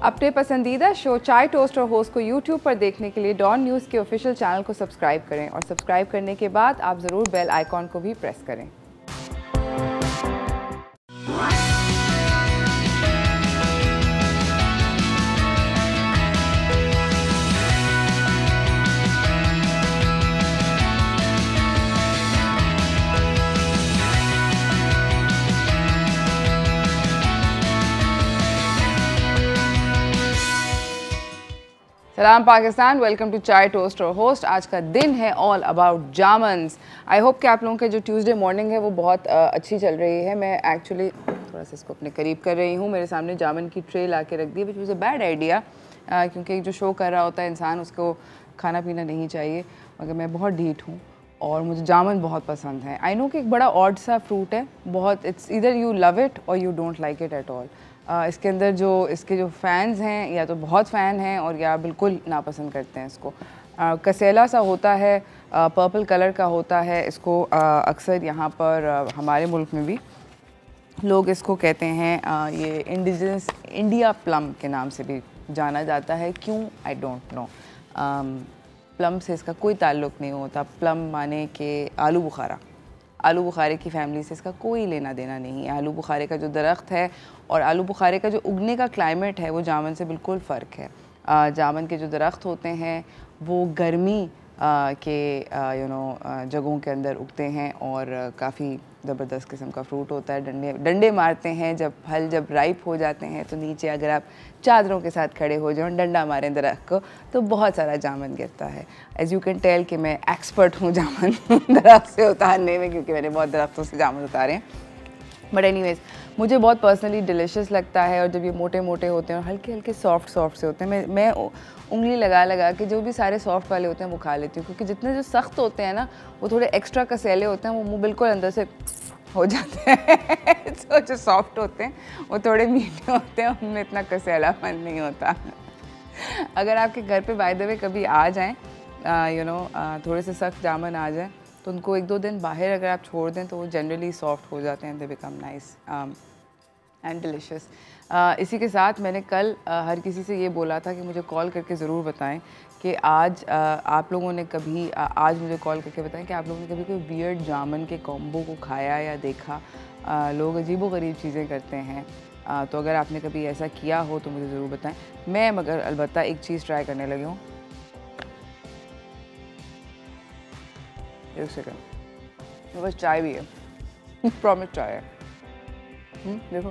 अपने पसंदीदा शो चाय टोस्ट और होस्ट को यूट्यूब पर देखने के लिए डॉन न्यूज़ के ऑफिशियल चैनल को सब्सक्राइब करें और सब्सक्राइब करने के बाद आप ज़रूर बेल आइकॉन को भी प्रेस करें। सलाम पाकिस्तान, वेलकम टू चाय टोस्ट और होस्ट। आज का दिन है ऑल अबाउट जामन्स। आई होप कि आप लोगों के जो ट्यूसडे मॉर्निंग है वो बहुत अच्छी चल रही है। मैं एक्चुअली थोड़ा सा इसको अपने करीब कर रही हूँ। मेरे सामने जामन की ट्रे ला के रख दी, which was a bad idea, क्योंकि जो शो कर रहा होता है इंसान उसको खाना पीना नहीं चाहिए, मगर मैं बहुत ढीठ हूँ और मुझे जामन बहुत पसंद है। आई नो कि एक बड़ा ऑड सा फ्रूट है, बहुत it's either you love it or you don't like it at all. इसके अंदर जो इसके जो फ़ैन्स हैं या तो बहुत फ़ैन हैं और या बिल्कुल नापसंद करते हैं इसको। कसेला सा होता है, पर्पल कलर का होता है। इसको अक्सर यहाँ पर हमारे मुल्क में भी लोग इसको कहते हैं, ये इंडिजिनस इंडिया प्लम के नाम से भी जाना जाता है। क्यों, आई डोंट नो। प्लम से इसका कोई ताल्लुक़ नहीं होता। प्लम माने कि आलू बुखारा, आलू बुखारे की फैमिली से इसका कोई लेना देना नहीं है। आलू बुखारे का जो दरख्त है और आलू बुखारे का जो उगने का क्लाइमेट है वो जामन से बिल्कुल फ़र्क है। जामन के जो दरख्त होते हैं वो गर्मी के जगहों के अंदर उगते हैं और काफ़ी ज़बरदस्त किस्म का फ्रूट होता है। डंडे मारते हैं जब फल जब राइप हो जाते हैं, तो नीचे अगर आप चादरों के साथ खड़े हो जाओ, डंडा मारें दरख्त को, तो बहुत सारा जामन गिरता है। एज़ यू कैन टेल कि मैं एक्सपर्ट हूँ जामन दरख्त से उतारने में, क्योंकि मैंने बहुत दरख्तों से जामन उतारे हैं। बट एनीवेज़, मुझे बहुत पर्सनली डिलीशियस लगता है। और जब ये मोटे मोटे होते हैं और हल्के हल्के सॉफ्ट से होते हैं, मैं उंगली लगा के जो भी सारे सॉफ्ट वाले होते हैं वो खा लेती हूँ, क्योंकि जितने जो सख्त होते हैं ना वो थोड़े एक्स्ट्रा कसेले होते हैं, वो मुँह बिल्कुल अंदर से हो जाते हैं। तो जो सॉफ्ट होते हैं वो थोड़े मीठे होते हैं, उनमें इतना कसेलापन नहीं होता। अगर आपके घर पे बाय द वे कभी आ जाएँ, थोड़े से सख्त जामन आ जाए, तो उनको 1-2 दिन बाहर अगर आप छोड़ दें तो वो जनरली सॉफ्ट हो जाते हैं, they become nice and delicious. इसी के साथ मैंने कल हर किसी से ये बोला था कि मुझे कॉल करके ज़रूर बताएं कि आज आप लोगों ने कभी आज मुझे कॉल करके बताएं कि आप लोगों ने कभी कोई वियर्ड जामन के कॉम्बो को खाया या देखा। लोग अजीबोगरीब चीज़ें करते हैं, तो अगर आपने कभी ऐसा किया हो तो मुझे ज़रूर बताएं। मैं मगर अलबत्ता एक चीज़ ट्राई करने लगी हूँ। एक सेकंड, मेरे पास चाय भी है। प्रॉमिस चाय है। देखो,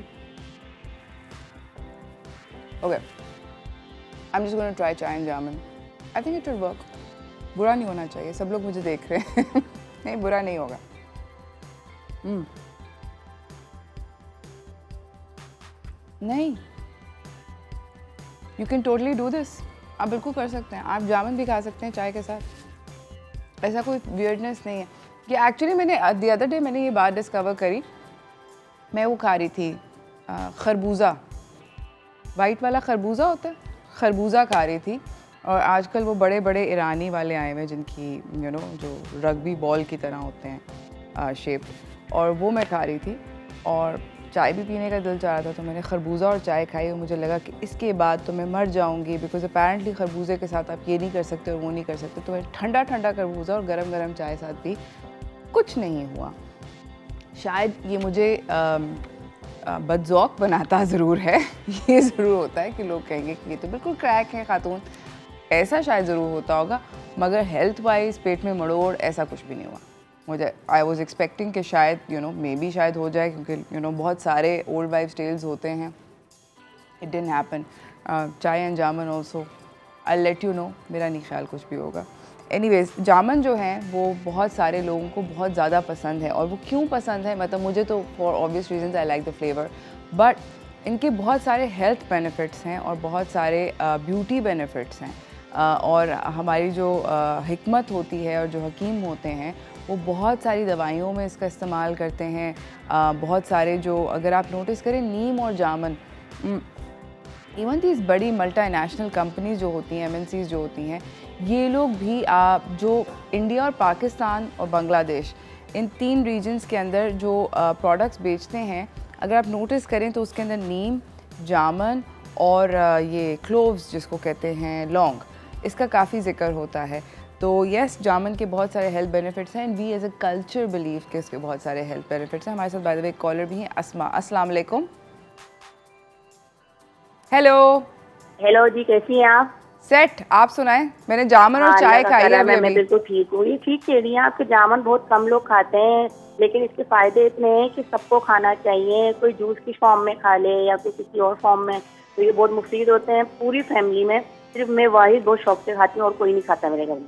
okay, I am just going to try chai and jamun. I think it will work. बुरा नहीं होना चाहिए, सब लोग मुझे देख रहे हैं। नहीं, बुरा नहीं होगा। नहीं, you can totally do this. आप बिल्कुल कर सकते हैं। आप जामन भी खा सकते हैं चाय के साथ, ऐसा कोई वियर्डनेस नहीं है। कि एक्चुअली मैंने द अदर डे मैंने ये बात डिस्कवर करी। मैं वो खा रही थी खरबूजा, वाइट वाला खरबूजा होता है, खरबूजा खा रही थी। और आजकल वो बड़े बड़े ईरानी वाले आए हुए हैं जिनकी जो रग्बी बॉल की तरह होते हैं शेप, और वो मैं खा रही थी। और चाय भी पीने का दिल चाह रहा था, तो मैंने खरबूजा और चाय खाई और मुझे लगा कि इसके बाद तो मैं मर जाऊंगी, बिकॉज अपेरेंटली खरबूजे के साथ आप ये नहीं कर सकते और वो नहीं कर सकते। तो मैं ठंडा ठंडा खरबूजा और गरम गरम चाय साथ पी, कुछ नहीं हुआ। शायद ये मुझे बदज़ौक़ बनाता ज़रूर है। ये ज़रूर होता है कि लोग कहेंगे कि ये तो बिल्कुल क्रैक है खातून, ऐसा शायद ज़रूर होता होगा, मगर हेल्थ वाइज पेट में मड़ोड़ ऐसा कुछ भी नहीं हुआ मुझे। आई वॉज एक्सपेक्टिंग कि शायद मे बी शायद हो जाए, क्योंकि बहुत सारे ओल्ड वाइफ टेल्स होते हैं। It didn't happen. Chai and jamun also, I let you know, मेरा नहीं ख्याल कुछ भी होगा। एनीवेज, जामन जो हैं वो बहुत सारे लोगों को बहुत ज़्यादा पसंद है। और वो क्यों पसंद है, मतलब मुझे तो for obvious reasons I like the flavour, but इनके बहुत सारे हेल्थ बेनिफिट्स हैं और बहुत सारे ब्यूटी बेनिफिट्स हैं। और हमारी जो हिकमत होती है और जो हकीम होते हैं वो बहुत सारी दवाइयों में इसका इस्तेमाल करते हैं। बहुत सारे जो अगर आप नोटिस करें, नीम और जामन, इवन दीज बड़ी मल्टीनेशनल कंपनीज जो होती हैं, MNCs जो होती हैं, ये लोग भी जो इंडिया और पाकिस्तान और बांग्लादेश, इन 3 रीजन्स के अंदर जो प्रोडक्ट्स बेचते हैं, अगर आप नोटिस करें तो उसके अंदर नीम, जामन और ये क्लोव्स जिसको कहते हैं लौंग, इसका काफ़ी जिक्र होता है। तो यस, जामुन के बहुत सारे हेल्थ बेनिफिट्स हैं and we as a culture believe के इसके बहुत सारे हेल्थ बेनिफिट्स हैं। हमारे साथ बाय द वे एक कॉलर भी हैं, अस्मा। अस्सलाम वालेकुम। हेलो। हेलो जी, कैसी हैं आप? सेट, आप सुनाएं। मैंने जामुन और चाय खाई है अभी। मैं बिल्कुल ठीक हूँ। ये ठीक कह रही हैं आप कि जामुन बहुत कम लोग खाते हैं, लेकिन इसके फायदे इतने हैं कि सबको खाना चाहिए। कोई जूस की फॉर्म में खा ले या कोई किसी और फॉर्म में, तो ये बहुत मुफीद होते हैं पूरी फैमिली में। सिर्फ मैं वाहिद बहुत शौक से खाती हूँ और कोई नहीं खाता मेरे घर में,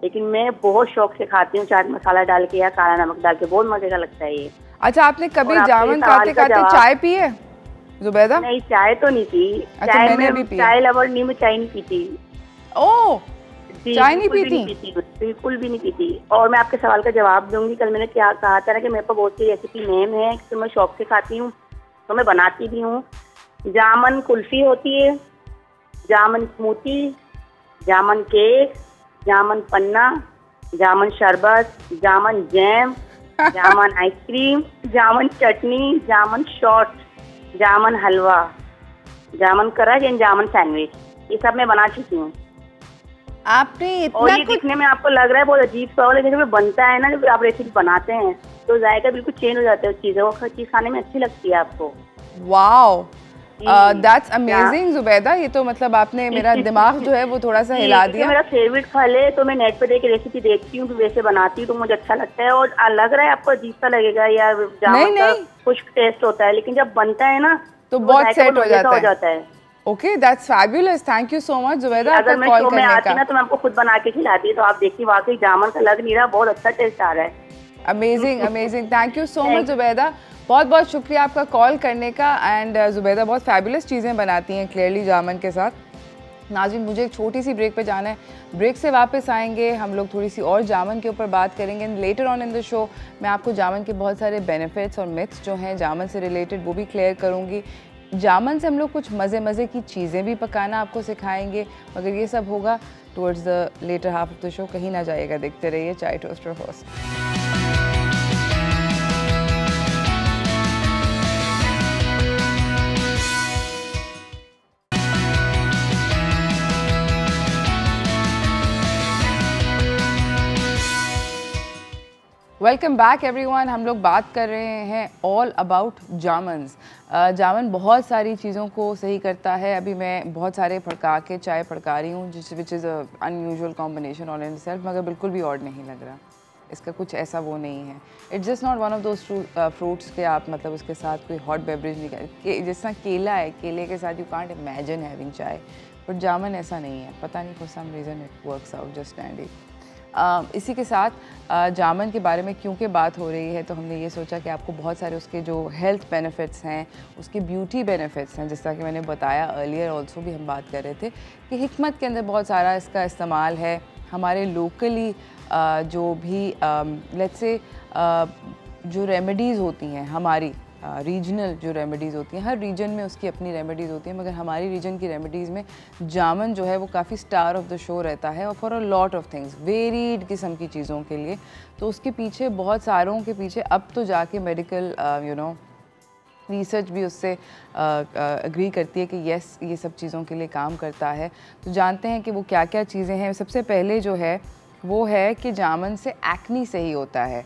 लेकिन मैं बहुत शौक से खाती हूँ। चाट मसाला डाल के या काला नमक डाल के, बहुत मजे का लगता है ये। अच्छा, आपने कभी जामुन खाते खाते चाय पी है जुबैदा? नहीं, चाय तो नहीं पी। अच्छा, चाय मैंने भी पी। चाय लवर नहीं, मैं चाय नहीं पीती। ओह, चाय नहीं पीती? बिल्कुल भी नहीं पीती। और मैं आपके सवाल का जवाब दूंगी। कल मैंने क्या कहा था ना कि मेरे पास बहुत सी रेसिपी नेम है तो मैं शौक से खाती हूँ, तो मैं बनाती भी हूँ। जामुन कुल्फी होती है, जामुन स्मूथी, जामुन केक, जामुन पन्ना, जामुन शरबत, जामुन जैम, जामुन आइसक्रीम, जामुन चटनी, जामुन शॉट, जामुन हलवा, जामुन करज एंड जामुन सैंडविच, ये सब मैं बना चुकी हूँ। आपने इतना और ये दिखने में आपको लग रहा है बहुत अजीब सा, लेकिन जब बनता है ना, जब आप रेसिपी बनाते हैं तो जायका बिल्कुल चेंज हो जाता है उस चीज़, वो चीज़ खाने में अच्छी लगती है आपको। Wow, that's amazing Zubaida. ये तो मतलब आपने मेरा दिमाग जो है वो थोड़ा सा हिला दिया। मेरा फेवरेट फल है, तो मैं नेट पे देख के रेसिपी देखती हूँ, वैसे बनाती हूँ, तो मुझे अच्छा लगता है। और लग रहा है आपको अजीब सा लगेगा या जामुन का खुश्क टेस्ट होता है, लेकिन जब बनता है ना तो बहुत सेट हो जाता है। Okay, that's fabulous, thank you so much Zubaida अगर मैं शो में आती ना तो मैं आपको खुद बना के खिलाती, तो आप देखिए वाकई जामुन का लग नहीं रहा, बहुत अच्छा टेस्ट आ रहा है। Amazing amazing, thank you so much Zubaida, बहुत बहुत शुक्रिया आपका कॉल करने का। एंड जुबैदा बहुत फैबुलस चीज़ें बनाती हैं क्लियरली जामुन के साथ। नाज़रीन, मुझे एक छोटी सी ब्रेक पे जाना है, ब्रेक से वापस आएंगे हम लोग थोड़ी सी और जामुन के ऊपर बात करेंगे। And later on in the show मैं आपको जामुन के बहुत सारे बेनिफिट्स और मिथ्स जो हैं जामुन से रिलेटेड वो भी क्लियर करूँगी। जामुन से हम लोग कुछ मज़े की चीज़ें भी पकाना आपको सिखाएंगे। मगर ये सब होगा towards the latter half of the show, कहीं ना जाइएगा, देखते रहिए चाय toaster host. Welcome back everyone. हम लोग बात कर रहे हैं ऑल अबाउट जामुन्स। जामुन बहुत सारी चीज़ों को सही करता है। अभी मैं बहुत सारे फड़का के चाय फड़का रही हूँ, which is a unusual combination on in self, मगर बिल्कुल भी ऑड नहीं लग रहा। इसका कुछ ऐसा वो नहीं है, it's just not one of those fruits के आप मतलब उसके साथ कोई हॉट बेवरेज नहीं कर। जिस तरह केला है, केले के साथ you can't imagine having chai, but जामुन ऐसा नहीं है। पता नहीं for some reason it works out just and इसी के साथ जामुन के बारे में क्योंकि बात हो रही है तो हमने ये सोचा कि आपको बहुत सारे उसके जो हेल्थ बेनिफिट्स हैं, उसके ब्यूटी बेनिफिट्स हैं, जिस तरह कि मैंने बताया अर्लियर ऑल्सो भी हम बात कर रहे थे कि हिकमत के अंदर बहुत सारा इसका इस्तेमाल है। हमारे लोकली जो भी लेट्स से जो रेमेडीज़ होती हैं हमारी रीजनल जो रेमेडीज़ होती हैं, हर रीजन में उसकी अपनी रेमेडीज़ होती हैं, मगर हमारी रीजन की रेमेडीज़ में जामुन जो है वो काफ़ी स्टार ऑफ द शो रहता है और for a lot of things, varied किस्म की चीज़ों के लिए। तो उसके पीछे बहुत सारों के पीछे अब तो जाके मेडिकल रिसर्च भी उससे अग्री करती है कि येस ये सब चीज़ों के लिए काम करता है। तो जानते हैं कि वो क्या क्या चीज़ें हैं। सबसे पहले जो है वो है कि जामुन से एक्नी सही होता है।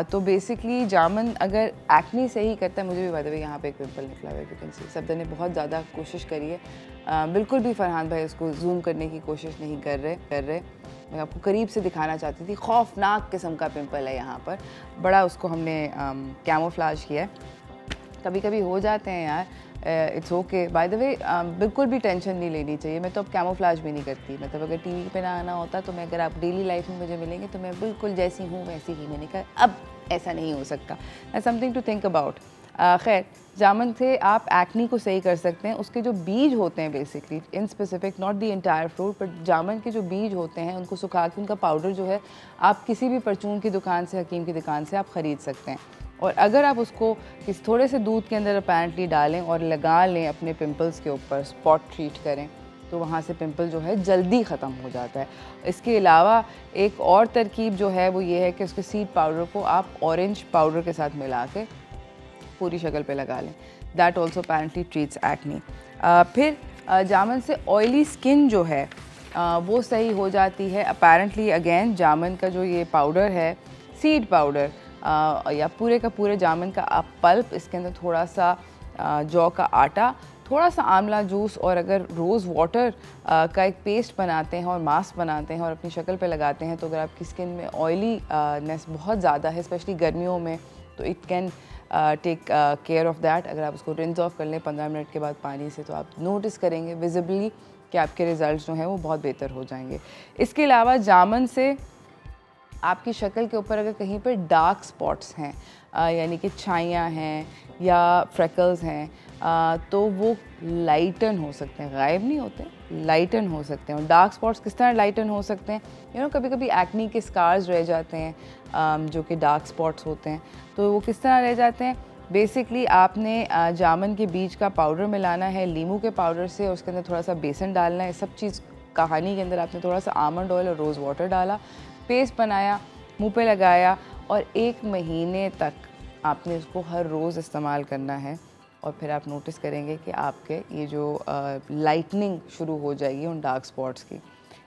तो बेसिकली जामुन अगर एक्नी सही करता है, मुझे भी बताइए यहाँ पे एक पिंपल निकला हुआ है, यू कैन सी। सब ने बहुत ज़्यादा कोशिश करी है, बिल्कुल भी फरहान भाई उसको जूम करने की कोशिश नहीं कर रहे। मैं आपको करीब से दिखाना चाहती थी, खौफनाक किस्म का पिंपल है यहाँ पर, बड़ा उसको हमने कैमोफ्लाज किया है। कभी कभी हो जाते हैं यार, इट्स ओके। बाय द वे बिल्कुल भी टेंशन नहीं लेनी चाहिए। मैं तो अब कैमोफ्लाज भी नहीं करती, मतलब अगर टीवी पे ना आना होता तो मैं, अगर आप डेली लाइफ में मुझे मिलेंगे तो मैं बिल्कुल जैसी हूँ वैसी ही। मैंने कहा अब ऐसा नहीं हो सकता, समथिंग टू थिंक अबाउट। खैर, जामुन से आप एक्नी को सही कर सकते हैं। उसके जो बीज होते हैं basically, in specific not the entire fruit, but जामुन के जो बीज होते हैं उनको सुखा के उनका पाउडर जो है आप किसी भी परचून की दुकान से, हकीम की दुकान से आप ख़रीद सकते हैं। और अगर आप उसको इस थोड़े से दूध के अंदर अपेरेंटली डालें और लगा लें अपने पिंपल्स के ऊपर, स्पॉट ट्रीट करें, तो वहाँ से पिंपल जो है जल्दी ख़त्म हो जाता है। इसके अलावा एक और तरकीब जो है वो ये है कि उसके सीड पाउडर को आप ऑरेंज पाउडर के साथ मिला के पूरी शक्ल पे लगा लें। That also apparently treats acne. फिर जामन से ऑयली स्किन जो है वो सही हो जाती है अपेरेंटली। अगेन जामन का जो ये पाउडर है, सीड पाउडर या पूरे का पूरे जामन का पल्प, इसके अंदर थोड़ा सा जौ का आटा, थोड़ा सा आंवला जूस, और अगर रोज़ वाटर का एक पेस्ट बनाते हैं और मास्क बनाते हैं और अपनी शक्ल पे लगाते हैं, तो अगर आपकी स्किन में ऑयली नेस बहुत ज़्यादा है स्पेशली गर्मियों में, तो it can take care of that. अगर आप उसको रिंस ऑफ कर लें 15 मिनट के बाद पानी से, तो आप नोटिस करेंगे विजिबली कि आपके रिज़ल्ट जो हैं वो बहुत बेहतर हो जाएंगे। इसके अलावा जामन से आपकी शक्ल के ऊपर अगर कहीं पर डार्क स्पॉट्स हैं यानी कि छाइयाँ हैं या फ्रेकल्स हैं, तो वो लाइटन हो सकते हैं, गायब नहीं होते, लाइटन हो सकते हैं। और डार्क स्पॉट्स किस तरह लाइटन हो सकते हैं, कभी कभी एक्नी के स्कार्स रह जाते हैं जो कि डार्क स्पॉट्स होते हैं, तो वो किस तरह रह जाते हैं। बेसिकली आपने जामन के बीज का पाउडर मिलाना है लीमू के पाउडर से, और उसके अंदर थोड़ा सा बेसन डालना है। सब चीज़ कहानी के अंदर आपने थोड़ा सा आमंड ऑयल और रोज़ वाटर डाला, पेस्ट बनाया, मुँह पे लगाया, और 1 महीने तक आपने उसको हर रोज़ इस्तेमाल करना है। और फिर आप नोटिस करेंगे कि आपके ये जो लाइटनिंग शुरू हो जाएगी उन डार्क स्पॉट्स की।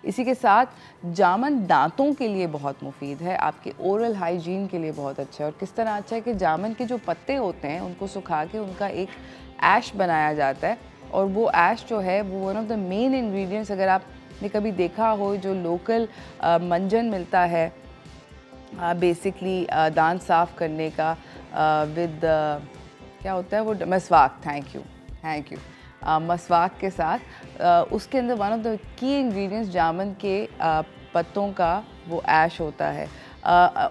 इसी के साथ जामन दांतों के लिए बहुत मुफीद है, आपके ओरल हाइजीन के लिए बहुत अच्छा है। और किस तरह अच्छा है कि जामन के जो पत्ते होते हैं उनको सुखा के उनका एक ऐश बनाया जाता है, और वो ऐश जो है वो one of the main ingredients, अगर आपने कभी देखा हो जो लोकल मंजन मिलता है बेसिकली दांत साफ़ करने का विद क्या होता है वो, मसवाक, थैंक यू, मसवाक के साथ उसके अंदर one of the key ingredients जामन के पत्तों का वो ऐश होता है।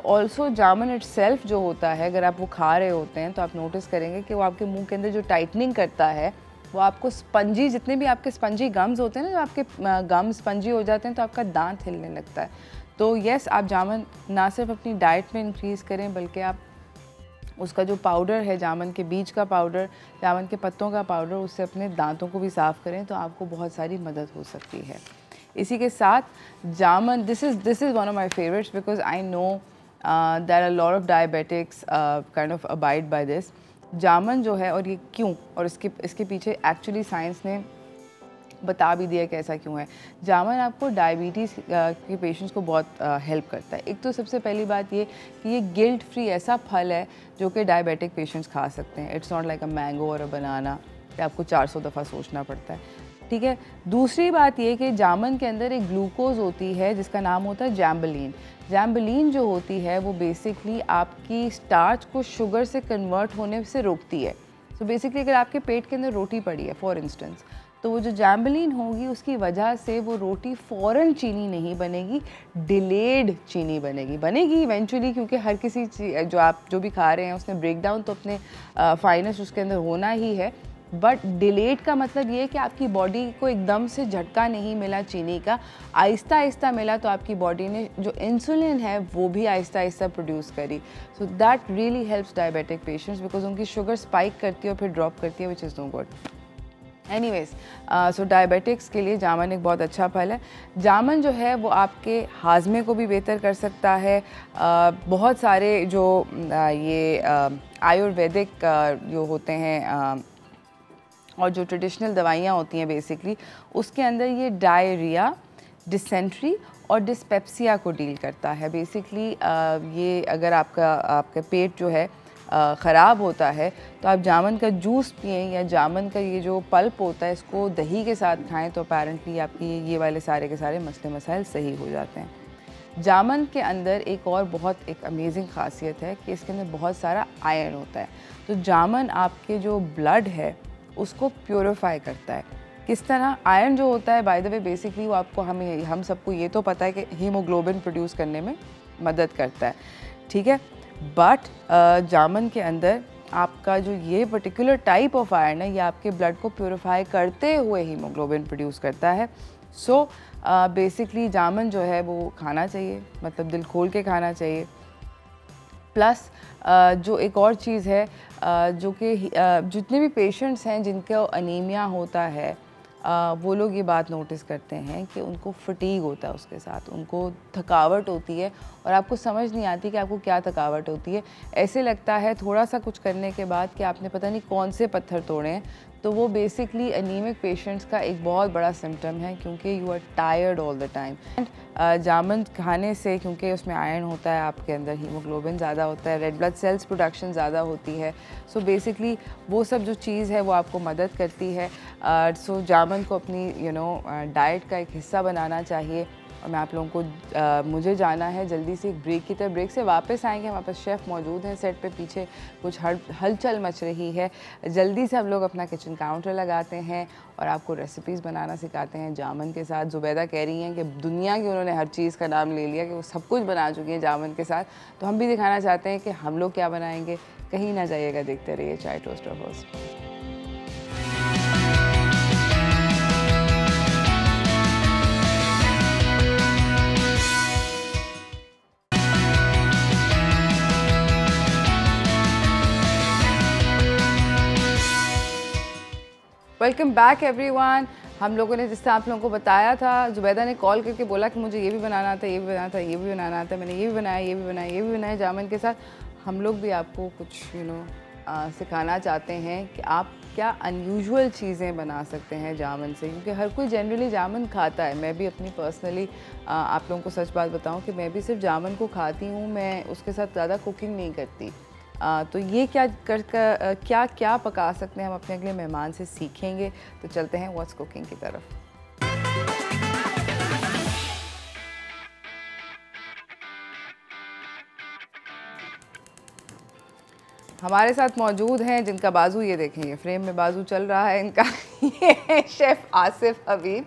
ऑल्सो जामन इटसेल्फ जो होता है, अगर आप वो खा रहे होते हैं तो आप नोटिस करेंगे कि वो आपके मुंह के अंदर जो टाइटनिंग करता है, वो आपको स्पंजी, जितने भी आपके स्पंजी गम्स होते हैं ना, जो आपके गम स्पंजी हो जाते हैं तो आपका दांत हिलने लगता है। तो यस, आप जामन ना सिर्फ अपनी डाइट में इंक्रीज़ करें, बल्कि आप उसका जो पाउडर है, जामन के बीज का पाउडर, जामन के पत्तों का पाउडर, उससे अपने दांतों को भी साफ़ करें तो आपको बहुत सारी मदद हो सकती है। इसी के साथ जामन, this is one of my favourites because I know that a lot of diabetics kind of abide by this. जामन जो है, और ये क्यों, और इसके पीछे एक्चुअली साइंस ने बता भी दिया कि ऐसा क्यों है। जामन आपको डायबिटीज़ के पेशेंट्स को बहुत हेल्प करता है। एक तो सबसे पहली बात ये कि ये गिल्ट फ्री ऐसा फल है जो कि डायबिटिक पेशेंट्स खा सकते हैं। It's not like a mango और अ बनाना कि आपको 400 दफ़ा सोचना पड़ता है, ठीक है। दूसरी बात ये कि जामन के अंदर एक ग्लूकोज होती है जिसका नाम होता है जैम्बलीन। जैम्बलीन जो होती है वो बेसिकली आपकी स्टार्च को शुगर से कन्वर्ट होने से रोकती है। सो बेसिकली अगर आपके पेट के अंदर रोटी पड़ी है फॉर इंस्टेंस, तो वो जो जैम्बलीन होगी उसकी वजह से वो रोटी फ़ौरन चीनी नहीं बनेगी, डिलेड चीनी बनेगी इवेंचुअली, क्योंकि हर किसी जो आप जो भी खा रहे हैं उसने ब्रेक डाउन तो अपने फाइनेंस उसके अंदर होना ही है। बट डिलेड का मतलब ये है कि आपकी बॉडी को एकदम से झटका नहीं मिला चीनी का, आहिस्ता आहिस्ता मिला, तो आपकी बॉडी ने जो इंसुलिन है वो भी आहिस्ता आहिस्ता प्रोड्यूस करी। So that really helps diabetic patients because उनकी शुगर स्पाइक करती है और फिर ड्रॉप करती है, which is no good. Anyways, so diabetics के लिए जामन एक बहुत अच्छा फल है। जामन जो है वो आपके हाजमे को भी बेहतर कर सकता है। बहुत सारे जो ये आयुर्वेदिक जो होते हैं और जो ट्रेडिशनल दवाइयाँ होती हैं बेसिकली, उसके अंदर ये डायरिया, डिसेंट्री और डिस्पेप्सिया को डील करता है। बेसिकली ये अगर आपका पेट जो है ख़राब होता है तो आप जामन का जूस पिएं, या जामन का ये जो पल्प होता है इसको दही के साथ खाएं, तो अपेरेंटली आपकी ये वाले सारे के सारे मसले मसाइल सही हो जाते हैं। जामन के अंदर एक और बहुत एक अमेजिंग ख़ासियत है कि इसके अंदर बहुत सारा आयरन होता है। तो जामन आपके जो ब्लड है उसको प्योरीफाई करता है। किस तरह? आयरन जो होता है बाय द वे बेसिकली वो आपको हम सबको ये तो पता है कि हीमोग्लोबिन प्रोड्यूस करने में मदद करता है, ठीक है। बट जामन के अंदर आपका जो ये पर्टिकुलर टाइप ऑफ आयरन है ये आपके ब्लड को प्योरीफाई करते हुए हीमोग्लोबिन प्रोड्यूस करता है। सो बेसिकली जामन जो है वो खाना चाहिए, मतलब दिल खोल के खाना चाहिए। प्लस जो एक और चीज़ है जो कि जितने भी पेशेंट्स हैं जिनको अनीमिया होता है वो लोग ये बात नोटिस करते हैं कि उनको फटीग होता है, उसके साथ उनको थकावट होती है और आपको समझ नहीं आती कि आपको क्या थकावट होती है। ऐसे लगता है थोड़ा सा कुछ करने के बाद कि आपने पता नहीं कौन से पत्थर तोड़े हैं। तो वो बेसिकली एनीमिक पेशेंट्स का एक बहुत बड़ा सिम्टम है, क्योंकि you are tired all the time. जामुन खाने से, क्योंकि उसमें आयरन होता है, आपके अंदर हीमोग्लोबिन ज़्यादा होता है, रेड ब्लड सेल्स प्रोडक्शन ज़्यादा होती है। सो बेसिकली वो सब जो चीज़ है वो आपको मदद करती है। सो जामुन को अपनी डाइट का एक हिस्सा बनाना चाहिए। और मैं आप लोगों को मुझे जाना है जल्दी से एक ब्रेक की तरफ। ब्रेक से वापस आएंगे, हमारे पास शेफ़ मौजूद हैं सेट पे, पीछे कुछ हलचल मच रही है। जल्दी से हम लोग अपना किचन काउंटर लगाते हैं और आपको रेसिपीज़ बनाना सिखाते हैं जामुन के साथ। जुबैदा कह रही हैं कि दुनिया की उन्होंने हर चीज़ का नाम ले लिया, कि वो सब कुछ बना चुकी हैं जामुन के साथ। तो हम भी दिखाना चाहते हैं कि हम लोग क्या बनाएंगे। कहीं ना जाइएगा, देखते रहिए चाय toaster host. Welcome back everyone. हम लोगों ने जिस तरह आप लोगों को बताया था, जुबैदा ने कॉल करके बोला कि मुझे ये भी बनाना था, ये भी बनाना था, ये भी बनाना था। मैंने ये भी बनाया, ये भी बनाया, ये भी बनाया जामुन के साथ। हम लोग भी आपको कुछ सिखाना चाहते हैं कि आप क्या अनयूजुअल चीज़ें बना सकते हैं जामुन से, क्योंकि हर कोई जनरली जामुन खाता है। मैं भी अपनी पर्सनली आप लोगों को सच बात बताऊं कि मैं भी सिर्फ जामुन को खाती हूँ, मैं उसके साथ ज़्यादा कुकिंग नहीं करती। तो ये क्या क्या पका सकते हैं हम अपने अगले मेहमान से सीखेंगे। तो चलते हैं व्हाट्स कुकिंग की तरफ। हमारे साथ मौजूद हैं जिनका बाजू, ये देखें, ये फ्रेम में बाजू चल रहा है इनका, ये शेफ़ आसिफ हबीब।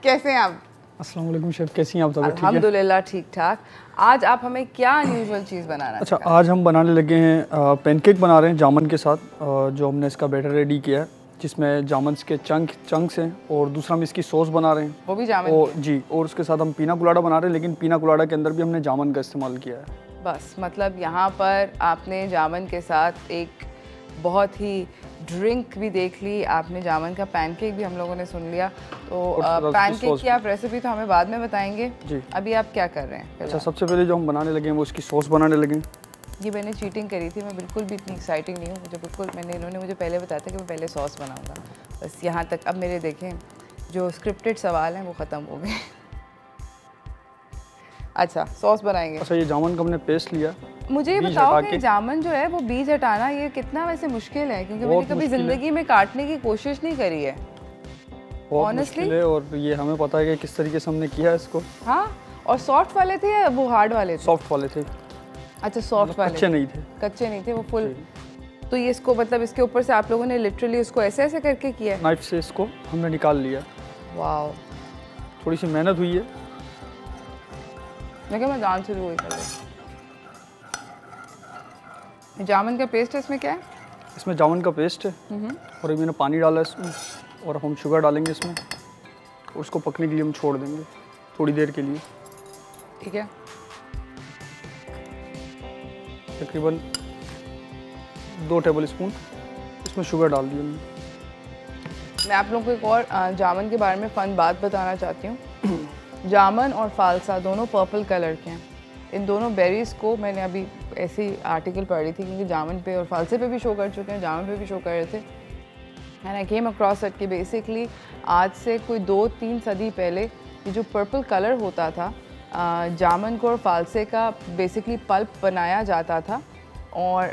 कैसे हैं आप? अस्सलाम वालेकुम शेफ़, कैसी हैं आप? तबीयत ठीक है? अल्हम्दुलिल्लाह ठीक ठाक। आज आप हमें क्या अनयूजुअल चीज़ बनाना? अच्छा, आज हम बनाने लगे हैं पैनकेक बना रहे हैं जामुन के साथ। जो हमने इसका बैटर रेडी किया है, जिसमें जामुन के चंक्स हैं, और दूसरा हम इसकी सॉस बना रहे हैं, वो भी जामुन जी। और उसके साथ हम पीना कुलाड़ा बना रहे हैं, लेकिन पीना कुलाड़ा के अंदर भी हमने जामुन का इस्तेमाल किया है। बस मतलब यहाँ पर आपने जामुन के साथ एक बहुत ही ड्रिंक भी देख ली, आपने जामुन का पैनकेक भी हम लोगों ने सुन लिया। तो पैनकेक की आप रेसिपी तो हमें बाद में बताएंगे जी। अभी आप क्या कर रहे हैं? अच्छा, सबसे पहले जो हम बनाने लगे हैं वो इसकी सॉस बनाने लगे। ये मैंने चीटिंग करी थी, मैं बिल्कुल भी इतनी एक्साइटिंग नहीं हूँ। मुझे बिल्कुल, इन्होंने मुझे पहले बताया था कि मैं पहले सॉस बनाऊँगा, बस यहाँ तक। अब मेरे देखें जो स्क्रिप्टेड सवाल हैं वो ख़त्म हो गए। अच्छा, सॉस बनाएंगे। अच्छा, ये जामुन का हमने पेस्ट लिया। मुझे ये बताओ कि जामुन जो है वो बीज हटाना ये कितना वैसे मुश्किल है, क्योंकि मैंने कभी ज़िंदगी में काटने की कोशिश नहीं करी है ऑनेस्टली। और ये हमें पता है कि किस तरीके से हमने किया इसको। हाँ, और सॉफ्ट वाले थे या वो हार्ड वाले थे? सॉफ्ट वाले थे। अच्छा, सॉफ्ट वाले, कच्चे नहीं थे। कच्चे नहीं थे वो फुल। तो ये इसको मतलब इसके ऊपर से आप लोगों ने लिटरली उसको ऐसे ऐसे करके किया है? नाइफ से इसको हमने निकाल लिया। वाह, थोड़ी सी मेहनत हुई है, लेकिन मैं जान से भी वही कर रही। जामुन का पेस्ट है, इसमें क्या है? इसमें जामुन का पेस्ट है, और अभी मैंने पानी डाला है इसमें, और हम शुगर डालेंगे इसमें, और उसको पकने के लिए हम छोड़ देंगे थोड़ी देर के लिए। ठीक है, तकरीबन 2 टेबल स्पून इसमें शुगर डाल दी हमने। मैं आप लोगों को एक और जामुन के बारे में फ़न बात बताना चाहती हूँ। जामुन और फालसा दोनों पर्पल कलर के हैं। इन दोनों बेरीज़ को मैंने अभी ऐसी आर्टिकल पढ़ी थी, क्योंकि जामुन पे और फालसे पे भी शो कर चुके हैं, जामुन पे भी शो कर रहे थे। And I came across it कि बेसिकली आज से कोई 2-3 सदी पहले ये जो पर्पल कलर होता था, जामुन को और फालसे का बेसिकली पल्प बनाया जाता था। और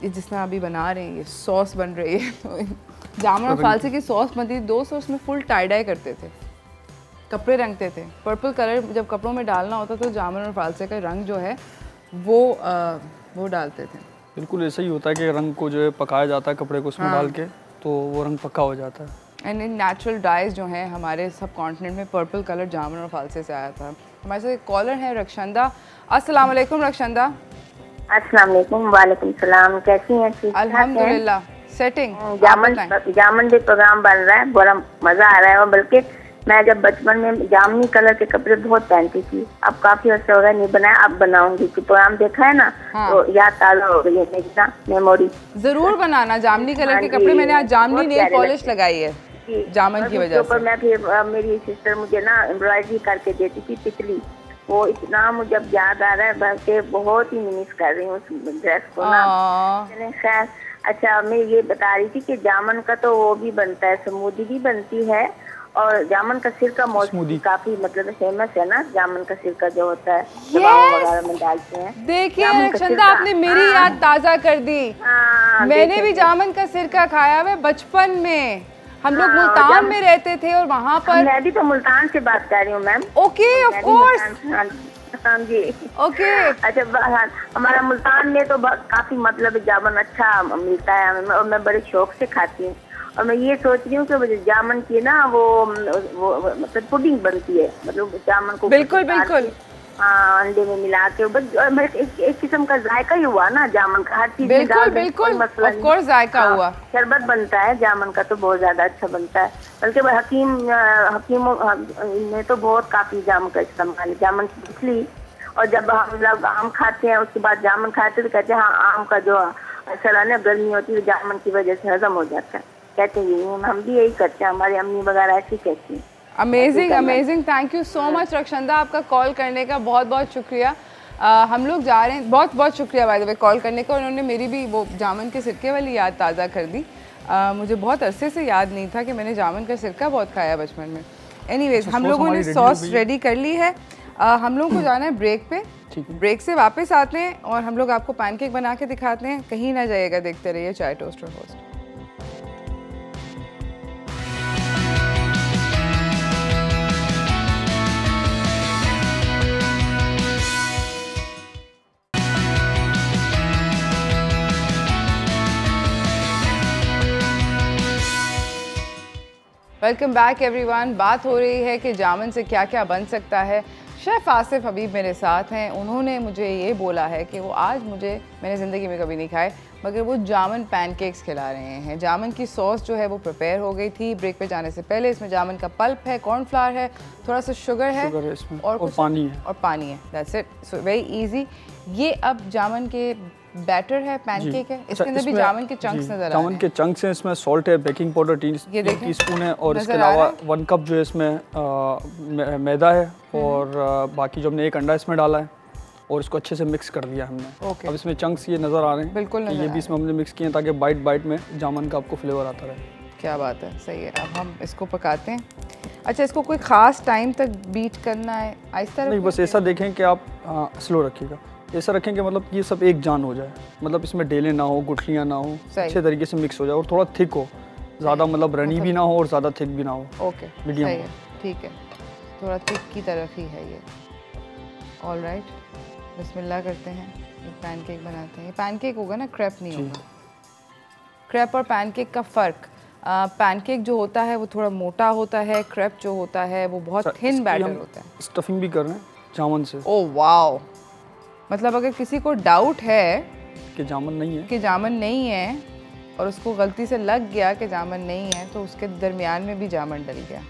ये जिस तरह अभी बना रहे हैं, ये सॉस बन रही है, तो जामुन और फालसे की सॉस बनती थी। दोस्त उसमें फुल टाई डाई करते थे, कपड़े रंगते थे। पर्पल कलर जब कपड़ों में डालना होता तो जामुन और फालसे का रंग जो है वो डालते थे। बिल्कुल ऐसा ही होता है कि रंग को जो है पकाया जाता है कपड़े को उसमें डाल के, तो वो रंग पक्का हो जाता है। एंड इन नेचुरल डाइज जो हैं हमारे सब कॉन्टिनेंट में पर्पल कलर जामुन और फालसे से आया था। हमारे साथ एक कॉलर है रक्षंदा। अस्सलाम वालेकुम रक्षंदा। अस्सलाम वालेकुम। वालेकुम सलाम। कैसी हैं? ठीक ठाक हैं? अल्हम्दुलिल्लाह, सेटिंग। जामुन भी प्रोग्राम बन रहा है, बड़ा मजा आ रहा है। और बल्कि मैं जब बचपन में जामुनी कलर के कपड़े बहुत पहनती थी, अब काफी अर्सा हो गया नहीं बनाया, अब बनाऊंगी। तो प्रोग्राम देखा है ना, हाँ। तो याद ताज़ा हो गई है मेरी ना, मेमोरी। जरूर बनाना जामुनी कलर के कपड़े। मैंने आज जामुनी नेल पॉलिश लगाई है। जामन की वजह से। मैं फिर मेरी सिस्टर मुझे ना एम्ब्रॉयडरी करके देती थी पिछली, वो इतना मुझे अब याद आ रहा है, बल्कि बहुत ही मिस कर रही हूँ उस ड्रेस को ना। खैर अच्छा, मैं ये बता रही थी कि जामन का तो वो भी बनता है, स्मूदी भी बनती है, और जामन का सिरका मोस्टली काफी मतलब फेमस है ना, जामन का सिरका जो होता है वगैरह में डालते हैं। देखिए रक्षंदा, आपने मेरी याद ताजा कर दी। मैंने भी जामन का सिरका खाया है बचपन में। हम लोग मुल्तान में रहते थे और वहाँ पर। मैं भी तो मुल्तान से बात कर रही हूँ मैम। Okay, of course. हाँ जी, ओके। अच्छा, हमारा मुल्तान में तो काफी मतलब जामन अच्छा मिलता है और मैं बड़े शौक से खाती हूँ। और मैं ये सोच रही हूँ कि जामन की ना वो मतलब पुडिंग बनती है, मतलब जामन को बिल्कुल बिल्कुल अंडे में मिला के, बस एक किस्म का जायका ही हुआ ना जामन का, हर चीज में बिल्कुल बिल्कुल, ऑफ कोर्स जायका हुआ। शरबत बनता है जामन का तो बहुत ज्यादा अच्छा बनता है, बल्कि हकीमों ने तो बहुत काफी जामन का इस्तेमाल है, जामन की पिछली। और जब हम लोग आम खाते हैं उसके बाद जामन खाते हैं तो कहते हैं हाँ, आम का जो असर है ना गर्मी होती है जामन की वजह से हजम हो जाता है, कहते हैं। हम भी यही करते हैं, हमारी अम्मी वगैरह ऐसी कहती हैं। Amazing amazing, thank you so much Rakshanda, आपका कॉल करने का बहुत बहुत शुक्रिया। हम लोग जा रहे हैं, बहुत बहुत शुक्रिया बाय द वे कॉल करने का। उन्होंने मेरी भी वो जामन के सिरके वाली याद ताज़ा कर दी। मुझे बहुत अरसे से याद नहीं था कि मैंने जामन का सिरका बहुत खाया बचपन में। एनीवेज, हम लोगों ने सॉस रेडी कर ली है। हम लोगों को जाना है ब्रेक पे, ब्रेक से वापस आते हैं और हम लोग आपको पैनकेक बना के दिखाते हैं। कहीं ना जाइएगा, देखते रहिए चाय toaster host. Welcome back everyone. बात हो रही है कि जामन से क्या क्या बन सकता है। शेफ़ आसिफ हबीब मेरे साथ हैं। उन्होंने मुझे ये बोला है कि वो आज मैंने ज़िंदगी में कभी नहीं खाए, मगर वो जामन पैनकेक्स खिला रहे हैं। जामन की सॉस जो है वो प्रिपेयर हो गई थी ब्रेक पे जाने से पहले। इसमें जामन का पल्प है, कॉर्नफ्लावर है, थोड़ा सा शुगर है इसमें, और पानी है। That's it, so very easy. ये अब जामन के बैटर है, पैनकेक है, इसके अंदर भी जामन के चंक्स नजर आ रहे हैं। जामन के चंक्स हैं, इसमें सॉल्ट है, बेकिंग पाउडर 3 टीस्पून है, और इसके अलावा 1 कप जो है इसमें मैदा है, और बाकी जो हमने 1 अंडा इसमें डाला है और इसको अच्छे से मिक्स कर दिया हमने। अब इसमें चंक्स ये नज़र आ रहे हैं, बिल्कुल ये भी इसमें हमने मिक्स किए हैं ताकि बाइट में जामन का आपको फ्लेवर आता रहे। क्या बात है, सही है। अब हम इसको पकाते हैं। अच्छा, इसको कोई ख़ास टाइम तक बीट करना है? आहिस्ता नहीं, बस ऐसा देखें कि आप स्लो रखिएगा, ऐसा रखें कि मतलब ये सब एक जान हो जाए, मतलब इसमें डेले ना हो, गुठलियाँ ना हो, अच्छे तरीके से मिक्स हो जाए और थोड़ा थिक हो, ज़्यादा मतलब रनी भी ना हो और ज़्यादा थिक भी ना हो। ओके, मीडियम है, ठीक है, थोड़ा थिक की तरफ ही है ये। ऑल राइट, बिस्मिल्लाह करते हैं, एक पैनकेक बनाते हैं। ये पैनकेक होगा ना, क्रेप नहीं होगा। क्रेप और पैनकेक का फ़र्क, पैनकेक जो होता है वो थोड़ा मोटा होता है, क्रेप जो होता है वो बहुत थिन बैटर होता है। स्टफिंग भी कर रहे हैं जामन से। ओह वाओ, मतलब अगर किसी को डाउट है कि जामन नहीं है और उसको गलती से लग गया कि जामन नहीं है, तो उसके दरमियान में भी जामन डल गया,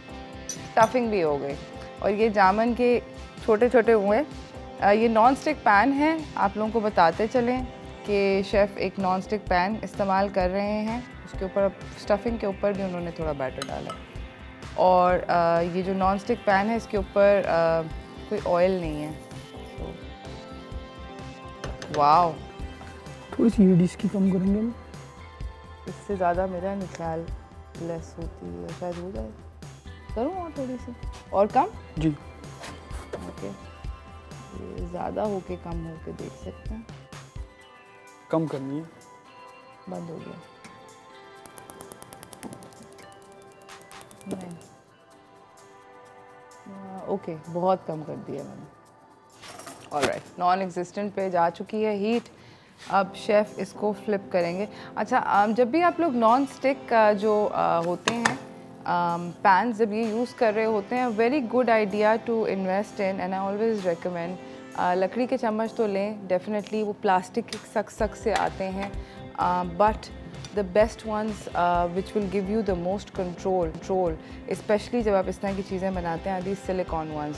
स्टफिंग भी हो गई। और ये जामन के छोटे छोटे हुए। ये नॉन स्टिक पैन है, आप लोगों को बताते चलें कि शेफ़ एक नॉन स्टिक पैन इस्तेमाल कर रहे हैं। उसके ऊपर स्टफिंग के ऊपर भी उन्होंने थोड़ा बैटर डाला। और ये जो नॉन स्टिक पैन है इसके ऊपर कोई ऑयल नहीं है। वाओ, थोड़ी सी हीट इसकी कम करेंगे, इससे ज़्यादा मेरा नहीं ख्याल लेस होती है, शायद हो जाए। करूँ और थोड़ी सी और कम? जी ओके, ये ज़्यादा होके कम होके देख सकते हैं। कम करनी है, बंद हो गया। नहीं, ओके, बहुत कम कर दिया मैंने। ऑलराइट, नॉन एग्जिस्टेंट पे जा चुकी है हीट। अब शेफ़ इसको फ्लिप करेंगे। अच्छा, जब भी आप लोग नॉन स्टिक जो होते हैं पैन जब ये यूज़ कर रहे होते हैं, very good idea to invest in, and I always recommend लकड़ी के चम्मच तो लें डेफिनेटली, वो प्लास्टिक के सक से आते हैं, but the best ones which will give you the most control, especially जब आप इस तरह की चीज़ें बनाते हैं, these silicone ones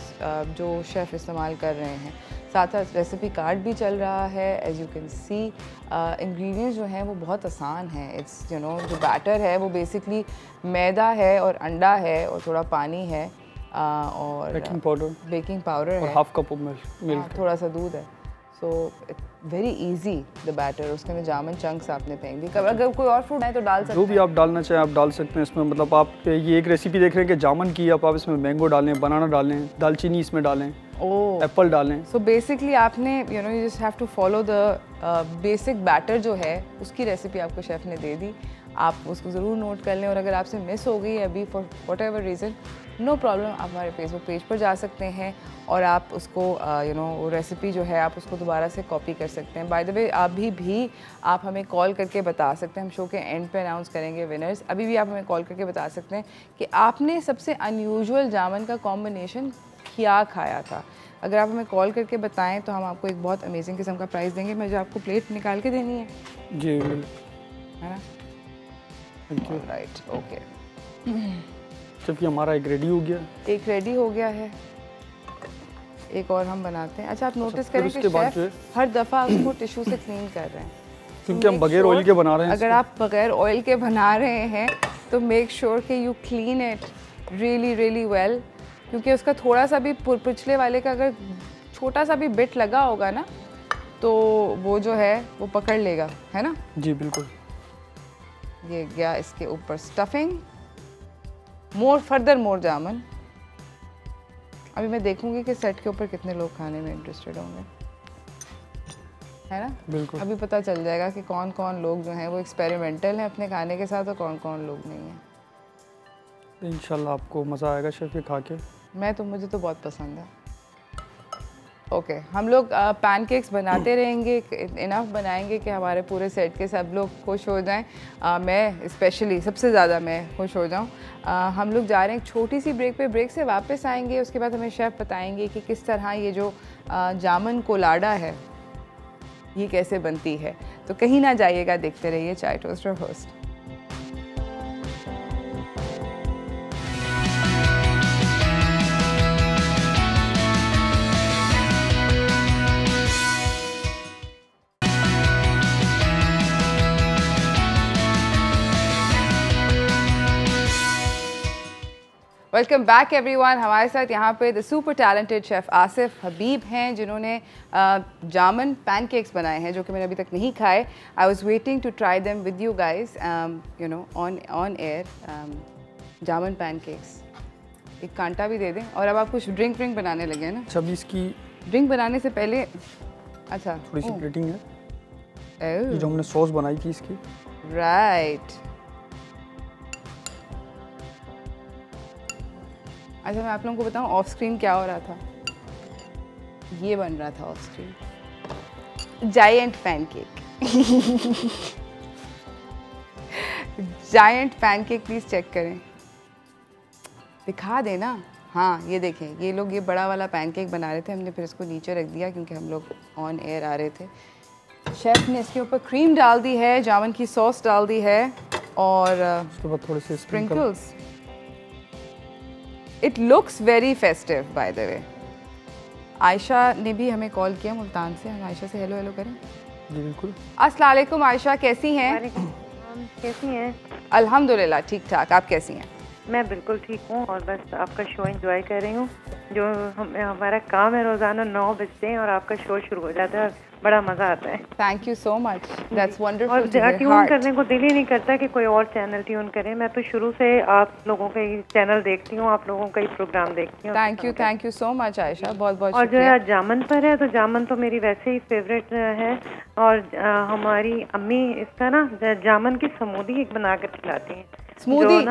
जो शेफ़ इस्तेमाल कर रहे हैं। साथ साथ रेसिपी कार्ड भी चल रहा है, as you can see. Ingredients जो हैं वो बहुत आसान हैं। इट्स जो बैटर है वो बेसिकली मैदा है और अंडा है और थोड़ा पानी है और बेकिंग पाउडर है, हाफ कप मिल्क, थोड़ा सा दूध है। So very easy the batter. उसके अंदर जामन चंक्स आपने फेंक दी। अगर कोई और फ्रूट है तो डाल सकते हैं, जो भी आप डालना चाहें आप डाल सकते हैं इसमें। मतलब आप ये एक रेसिपी देख रहे हैं कि जामन की, आप इसमें मैंगो डालें, बनाना डालें, दालचीनी इसमें डालें, एप्पल डालें। सो बेसिकली आपने you just have to follow the basic batter जो है, उसकी रेसिपी आपको शेफ़ ने दे दी। आप उसको ज़रूर नोट कर लें, और अगर आपसे मिस हो गई अभी for whatever reason, no problem, आप हमारे फेसबुक पेज पर जा सकते हैं और आप उसको वो रेसिपी जो है आप उसको दोबारा से कॉपी कर सकते हैं। बाय द वे अभी भी आप हमें कॉल करके बता सकते हैं, हम शो के एंड पे अनाउंस करेंगे विनर्स। अभी भी आप हमें कॉल करके बता सकते हैं कि आपने सबसे अनयूजुअल जामन का कॉम्बिनेशन क्या खाया था। अगर आप हमें कॉल करके बताएं तो हम आपको एक बहुत अमेजिंग किस्म का प्राइस देंगे। मुझे आपको प्लेट निकाल के देनी है जी, है ना? Thank you. Right, okay. जबकि हमारा एक रेडी हो गया, एक रेडी हो गया है, एक और हम बनाते हैं। अच्छा, आप नोटिस करें कि शेफ हर दफ़ा उसको टिश्यू से क्लीन कर रहे हैं, क्योंकि हम बगैर ऑयल के बना रहे हैं। अगर आप बगैर ऑयल के बना रहे हैं तो मेक श्योर कि you clean it really really well, क्योंकि उसका थोड़ा सा भी पिछले वाले का अगर छोटा सा भी बिट लगा होगा ना तो वो जो है वो पकड़ लेगा, है ना? जी बिल्कुल। ये गया इसके ऊपर स्टफिंग, मोर जामन। अभी मैं देखूंगी कि सेट के ऊपर कितने लोग खाने में इंटरेस्टेड होंगे, है ना? बिल्कुल। अभी पता चल जाएगा कि कौन कौन लोग जो हैं वो एक्सपेरिमेंटल हैं अपने खाने के साथ और कौन कौन लोग नहीं हैं। इंशाल्लाह आपको मज़ा आएगा शेफ ये खा के। मुझे तो बहुत पसंद है। ओके, हम लोग पैनकेक्स बनाते रहेंगे, इनफ बनाएंगे कि हमारे पूरे सेट के सब लोग खुश हो जाएं। मैं स्पेशली सबसे ज़्यादा मैं खुश हो जाऊं। हम लोग जा रहे हैं एक छोटी सी ब्रेक पे, ब्रेक से वापस आएंगे, उसके बाद हमें शेफ़ बताएंगे कि किस तरह ये जो जामन कोलाडा है ये कैसे बनती है। तो कहीं ना जाइएगा, देखते रहिए चाय toaster host. Welcome back everyone. हमारे साथ यहाँ पे the super talented chef Asif Habib हैं, जिन्होंने जामन पैनकेक्स बनाए हैं जो कि मैंने अभी तक नहीं खाए। I was waiting to try them with you guys, you know on air. Jamun pancakes, एक कांटा भी दे दें। और अब आप कुछ ड्रिंक बनाने लगे हैं ना? अच्छा, अभी इसकी ड्रिंक बनाने से पहले अच्छा थोड़ी सी प्लेटिंग है, जो हमने सॉस बनाई थी इसकी। राइट। अच्छा, मैं आप लोगों को बताऊं ऑफ स्क्रीन क्या हो रहा था। ये बन रहा था off screen giant pancake. Giant pancake please check करें, दिखा देना। हाँ, ये देखें, ये लोग ये बड़ा वाला पैनकेक बना रहे थे, हमने फिर इसको नीचे रख दिया क्योंकि हम लोग ऑन एयर आ रहे थे। शेफ ने इसके ऊपर क्रीम डाल दी है, जामन की सॉस डाल दी है और उसके बाद थोड़े से sprinkles. It looks very festive bye the वे। आयशा ने भी हमें कॉल किया मुल्तान से, हम आयशा से हेलो हेलो करें। जी बिल्कुल। अस्सलाम वालेकुम आयशा, कैसी हैं? कैसी हैं? अल्हम्दुलिल्लाह ठीक ठाक, आप कैसी हैं? मैं बिल्कुल ठीक हूँ और बस आपका शो एंजॉय कर रही हूँ। जो हमारा काम है रोज़ाना 9 बजते हैं और आपका शो शुरू हो जाता है, बड़ा मज़ा आता है। Thank you so much, that's wonderful. और ट्यून करने को दिल ही नहीं करता कि कोई और चैनल ट्यून करें। मैं तो शुरू से आप लोगों का ही चैनल देखती हूँ, आप लोगों का ही प्रोग्राम देखती हूँ। Thank you so much Ayesha, बहुत बहुत और जो है जामन पर है, तो जामन तो मेरी वैसे ही फेवरेट है। और हमारी अम्मी इसका ना जामन की स्मूदी एक बना कर खिलाती हैं। स्मूदी?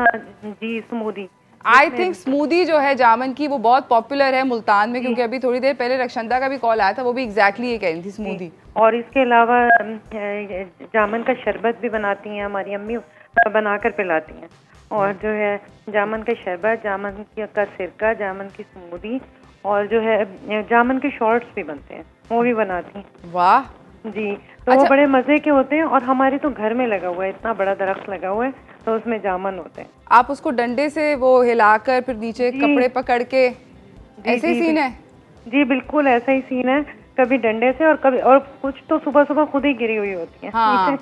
जी स्मूदी। आई थिंक स्मूदी जो है जामन की वो बहुत पॉपुलर है मुल्तान में, क्योंकि अभी थोड़ी देर पहले रक्षंदा का भी कॉल आया था, वो भी एग्जैक्टली ये कह रही थी स्मूदी। और इसके अलावा जामन का शरबत भी बनाती हैं हमारी अम्मी, बनाकर पिलाती हैं। और जो है जामन का शरबत, जामन का सिरका, जामन की स्मूदी, और जो है जामन के शॉर्ट्स भी बनते हैं, वो भी बनाती हैं। वाह, जी, तो वो बड़े मजे के होते हैं और हमारे तो घर में लगा हुआ है, इतना बड़ा दरख्त लगा हुआ है, तो उसमें जामुन होते हैं। आप उसको डंडे से वो हिलाकर फिर नीचे कपड़े पकड़ के, ऐसे ही सीन है? जी बिल्कुल ऐसा ही सीन है, कभी डंडे से और कभी, और कुछ तो सुबह सुबह खुद ही गिरी हुई होती है। हाँ।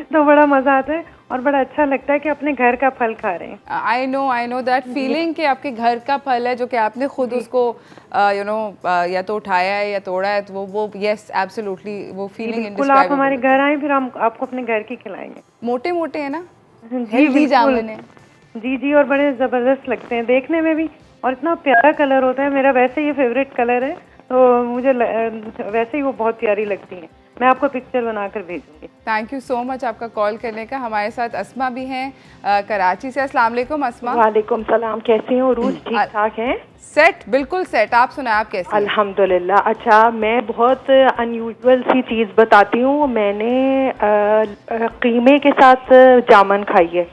तो बड़ा मजा आता है और बड़ा अच्छा लगता है कि अपने घर का फल खा रहे हैं। आई नो दैट फीलिंग कि आपके घर का फल है जो कि आपने खुद उसको या तो उठाया है या तोड़ा है, तो वो यस एब्सोल्युटली वो फीलिंग बिल्कुल। आप हमारे घर आए फिर हम आपको अपने घर की खिलाएंगे। मोटे मोटे है ना? जी जामुन है। जी और बड़े जबरदस्त लगते हैं देखने में भी, और इतना प्यारा कलर होता है, मेरा वैसे ये फेवरेट कलर है, तो मुझे वैसे ही वो बहुत प्यारी लगती है। मैं आपको पिक्चर बनाकर भेजूंगी। थैंक यू सो मच आपका कॉल करने का। हमारे साथ अस्मा भी हैं कराची से। अस्सलाम वालेकुम अस्मा। वालेकुम सलाम, कैसे हो रूज? ठीक ठाक हैं? सेट, बिल्कुल सेट। आप सुनाए, आप कैसे? अल्हम्दुलिल्लाह। अच्छा, मैं बहुत अनयूजुअल सी चीज़ बताती हूँ। मैंने कीमे के साथ जामुन खाई है।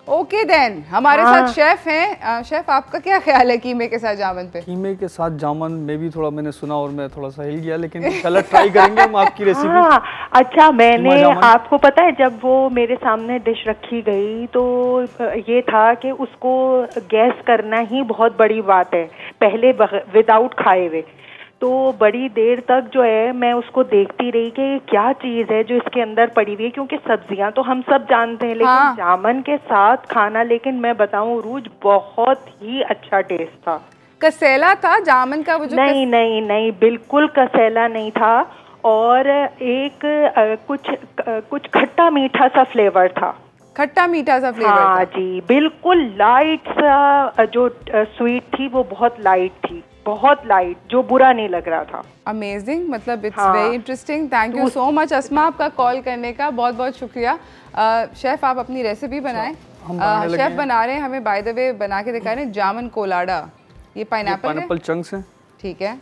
ओके देन, हमारे साथ शेफ हैं। शेफ, आपका क्या ख्याल है कीमे के साथ जामुन पे? कीमे के साथ जामुन में भी थोड़ा मैंने सुना और मैं थोड़ा सा हिल गया, लेकिन चलो ट्राई करेंगे हम आपकी रेसिपी। हाँ, अच्छा, मैंने आपको पता है जब वो मेरे सामने डिश रखी गई तो ये था कि उसको गैस करना ही बहुत बड़ी बात है, पहले विदाउट खाए हुए। तो बड़ी देर तक जो है मैं उसको देखती रही कि क्या चीज़ है जो इसके अंदर पड़ी हुई है, क्योंकि सब्जियां तो हम सब जानते हैं, लेकिन जामुन के साथ खाना, लेकिन मैं बताऊं रूज, बहुत ही अच्छा टेस्ट था। कसेला था जामुन का वो जो? नहीं, बिल्कुल कसेला नहीं था, और एक कुछ खट्टा मीठा सा फ्लेवर था। खट्टा मीठा सा फ्लेवर? हाँ जी, बिल्कुल लाइट सा, जो स्वीट थी वो बहुत लाइट थी, बहुत लाइट, जो बुरा नहीं लग रहा था। अमेजिंग, मतलब it's very interesting. Thank you so much Asma आपका कॉल करने का, बहुत बहुत शुक्रिया। शेफ, आप अपनी रेसिपी बनाएं। शेफ बना रहे हैं, हमें बाय द वे बना के दिखा रहे हैं जामुन कोलाडा। ये पाइनएप्पल चंक्स हैं। ठीक है।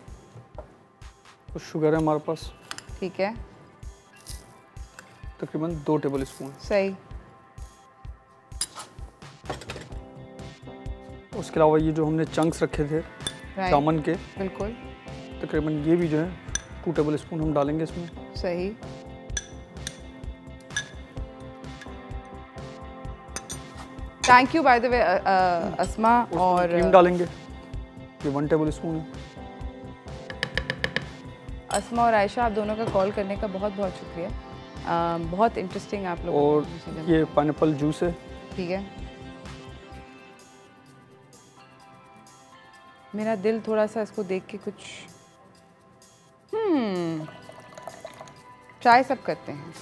कुछ शुगर है हमारे पास। ठीक है। तकरीबन 2 टेबल स्पून। सही। उसके अलावा ये जो हमने चंक्स रखे थे जामुन के, बिल्कुल, तकरीबन ये भी जो है 2 टेबल स्पून हम डालेंगे इसमें। सही। Thank you by the way Asma. और क्रीम डालेंगे, ये 1 टेबल स्पून है। अस्मा और आयशा, आप दोनों का कॉल करने का बहुत बहुत शुक्रिया। बहुत इंटरेस्टिंग आप लोग। और ये पाइनएप्पल जूस है। ठीक है। मेरा दिल थोड़ा सा इसको देख के कुछ ट्राई सब करते हैं।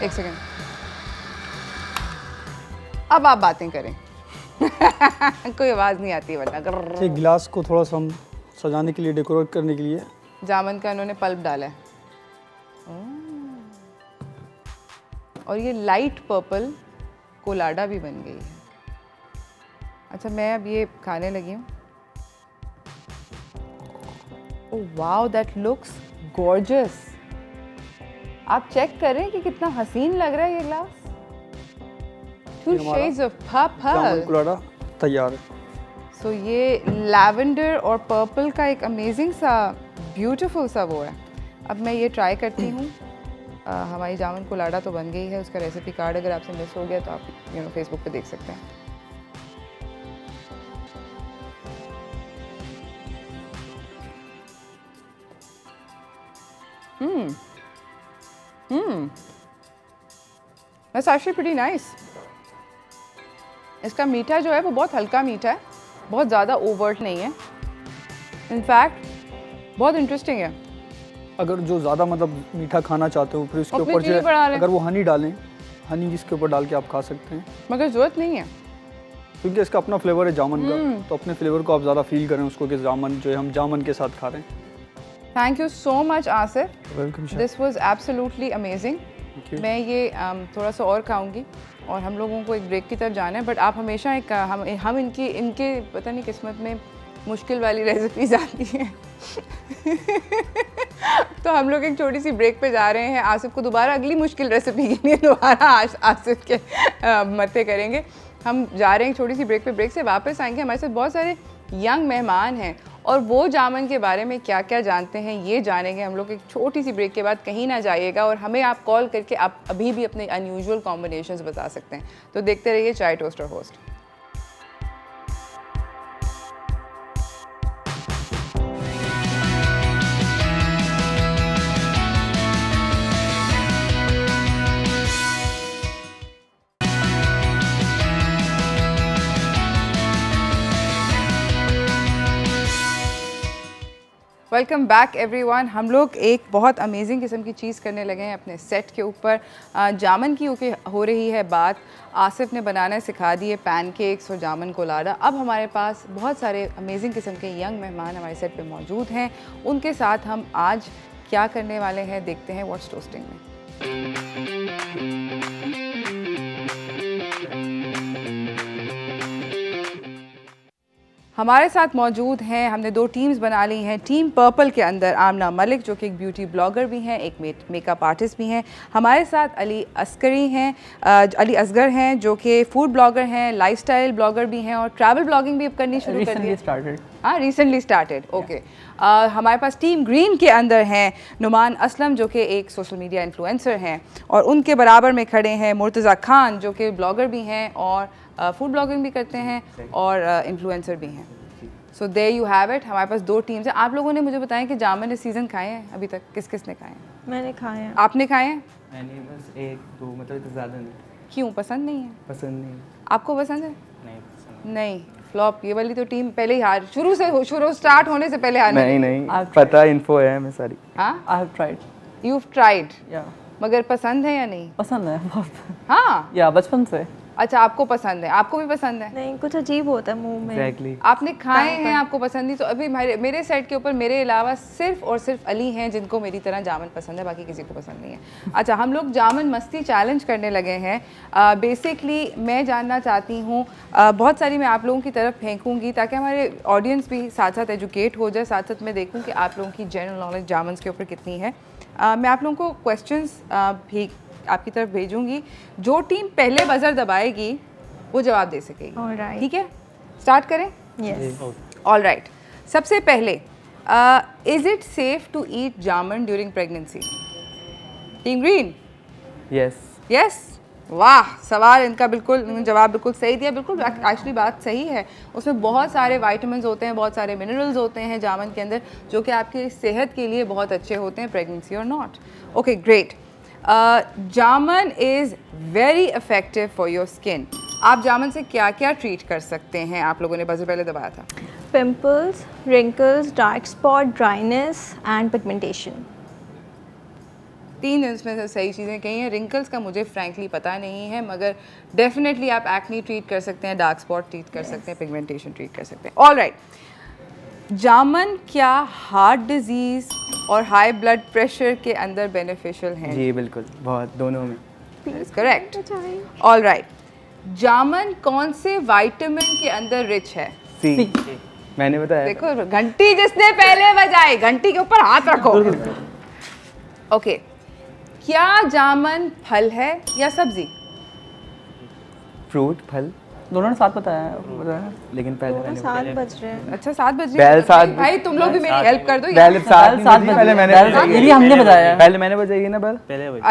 एक सेकेंड, अब आप बातें करें। कोई आवाज नहीं आती वरना। ये गिलास को थोड़ा सा हम सजाने के लिए, डेकोरेट करने के लिए जामुन का इन्होंने पल्प डाला है, और ये लाइट पर्पल कोलाडा भी बन गई है। अच्छा, मैं अब ये खाने लगी हूँ। Oh wow, that looks gorgeous. आप चेक करें कि कितना हसीन लग रहा है ये glass. 2 shades of purple। Jamun colada तैयार है। सो ये लैवेंडर और पर्पल का एक अमेजिंग सा, ब्यूटीफुल सा वो है। अब मैं ये ट्राई करती हूँ। हमारी जामुन कोलाडा तो बन गई है, उसका रेसिपी कार्ड अगर आपसे मिस हो गया तो आप फेसबुक पे देख सकते हैं। That's actually pretty nice। इसका मीठा जो है वो बहुत हल्का मीठा है, बहुत ज़्यादा ओवर्ट नहीं है। इनफैक्ट बहुत इंटरेस्टिंग है। अगर जो ज़्यादा मतलब मीठा खाना चाहते हो, फिर इसके ऊपर जो अगर वो हनी डालें हनी इसके ऊपर डाल के आप खा सकते हैं, मगर ज़रूरत नहीं है क्योंकि इसका अपना फ्लेवर है जामुन का, तो अपने फ्लेवर को आप ज़्यादा फील करें उसको कि जामुन जो है हम जामुन के साथ खा रहे हैं। Thank you so much Asif, welcome. This was absolutely amazing. मैं ये थोड़ा सा और खाऊंगी और हम लोगों को एक ब्रेक की तरफ जाना है, बट आप हमेशा एक हम इनके पता नहीं किस्मत में मुश्किल वाली रेसिपीज आती हैं तो हम लोग एक छोटी सी ब्रेक पे जा रहे हैं। आसिफ को दोबारा अगली मुश्किल रेसिपी के लिए दोबारा आसिफ के मत्थे करेंगे। हम जा रहे हैं छोटी सी ब्रेक पे, ब्रेक से वापस आएंगे। हमारे साथ बहुत सारे यंग मेहमान हैं और वो जामुन के बारे में क्या क्या जानते हैं ये जानेंगे हम लोग एक छोटी सी ब्रेक के बाद। कहीं ना जाइएगा और हमें आप कॉल करके आप अभी भी अपने अनयूजुअल कॉम्बिनेशंस बता सकते हैं। तो देखते रहिए चाय टोस्ट और होस्ट। Welcome back everyone. हम लोग एक बहुत अमेजिंग किस्म की चीज़ करने लगे हैं अपने सेट के ऊपर। जामुन की हो रही है बात। आसिफ ने बनाना सिखा दिए पैनकेक्स और जामुन कोलाडा। अब हमारे पास बहुत सारे अमेजिंग किस्म के यंग मेहमान हमारे सेट पे मौजूद हैं। उनके साथ हम आज क्या करने वाले हैं देखते हैं व्हाट्स टोस्टिंग में। हमारे साथ मौजूद हैं, हमने दो टीम्स बना ली हैं। टीम पर्पल के अंदर आमना मलिक जो कि एक ब्यूटी ब्लॉगर भी हैं, एक मेकअप आर्टिस्ट भी हैं। हमारे साथ अली असगर हैं जो कि फूड ब्लॉगर हैं, लाइफस्टाइल ब्लॉगर भी हैं और ट्रैवल ब्लॉगिंग भी अब करनी शुरू कर दी। Recently started okay. हमारे पास टीम ग्रीन के अंदर हैं नुमान असलम जो कि एक सोशल मीडिया इन्फ्लुएंसर हैं और उनके बराबर में खड़े हैं मुर्तज़ा खान जो कि ब्लॉगर भी हैं और फूड ब्लॉगिंग भी करते हैं और इन्फ्लुएंसर भी हैं। So there you have it. हमारे पास दो टीम्स हैं। आप लोगों ने मुझे बताया कि जामुन इस सीज़न खाए हैं अभी तक? किस किस ने खाए हैं? मैंने खाए हैं। आपने खाए हैं? मैंने बस एक दो, मतलब इतना ज़्यादा नहीं। क्यों, पसंद नहीं है? पसंद नहीं। आपको पसंद है? नहीं पसंद। नहीं, फ्लॉप। ये वाली तो टीम पहले ही हार, शुरू स्टार्ट होने से पहले हारने। नहीं पता, इन्फो है हमें सारी। हाँ, I have tried. You have tried? या। मगर पसंद है या नहीं? पसंद है बहुत। हाँ, या बचपन से। अच्छा, आपको पसंद है? आपको भी पसंद है? नहीं, कुछ अजीब होता है मुंह में। Exactly. आपने खाए हैं, आपको पसंद नहीं। तो अभी मेरे सेट के ऊपर मेरे अलावा सिर्फ और सिर्फ अली हैं जिनको मेरी तरह जामुन पसंद है, बाकी किसी को पसंद नहीं है। अच्छा, हम लोग जामुन मस्ती चैलेंज करने लगे हैं। बेसिकली मैं जानना चाहती हूँ, बहुत सारी मैं आप लोगों की तरफ फेंकूँगी ताकि हमारे ऑडियंस भी साथ साथ एजुकेट हो जाए, साथ साथ मैं देखूँ कि आप लोगों की जनरल नॉलेज जामुन के ऊपर कितनी है। मैं आप लोगों को क्वेश्चंस भी आपकी तरफ भेजूँगी। जो टीम पहले बजर दबाएगी वो जवाब दे सकेगी। ठीक है, स्टार्ट करें? यस। All right. सबसे पहले, is it safe to eat jamun during pregnancy? Team green? Yes. Yes, वाह, सवाल इनका बिल्कुल, जवाब बिल्कुल सही दिया। बिल्कुल, एक्चुअली बात सही है। उसमें बहुत सारे विटामिन्स होते हैं, बहुत सारे मिनरल्स होते हैं जामुन के अंदर जो कि आपकी सेहत के लिए बहुत अच्छे होते हैं, प्रेगनेंसी और not. Okay, great. Jamun is very effective for your skin. आप जामुन से क्या क्या ट्रीट कर सकते हैं? आप लोगों ने बज़र पहले दबाया था। Pimples, wrinkles, dark spot, dryness and pigmentation. तीन इसमें से सही चीज़ें कही हैं। रिंकल्स का मुझे फ्रैंकली पता नहीं है, मगर डेफिनेटली आप एक्ने ट्रीट कर सकते हैं, डार्क स्पॉट ट्रीट कर सकते हैं, पिगमेंटेशन ट्रीट कर सकते हैं। All right. जामुन क्या हार्ट डिजीज़ और हाई ब्लड प्रेशर के अंदर बेनिफिशियल हैं? जी बिल्कुल, बहुत, दोनों में। करेक्ट। All right. जामुन कौन से विटामिन के अंदर रिच है? सी। मैंने बताया। देखो, घंटी जिसने पहले बजाई, घंटी के ऊपर हाथ रखो। ओके, क्या जामुन फल है या सब्जी? फ्रूट, फल, दोनों ने साथ बताया। लेकिन पहले मैंने 7 बज रहे हैं। अच्छा, 7 बज रहे हैं। भाई तुम लोग भी मेरी हेल्प कर दो। पहले 7 पहले मैंने हमने बताया। पहले मैंने बजाई ना, पहले।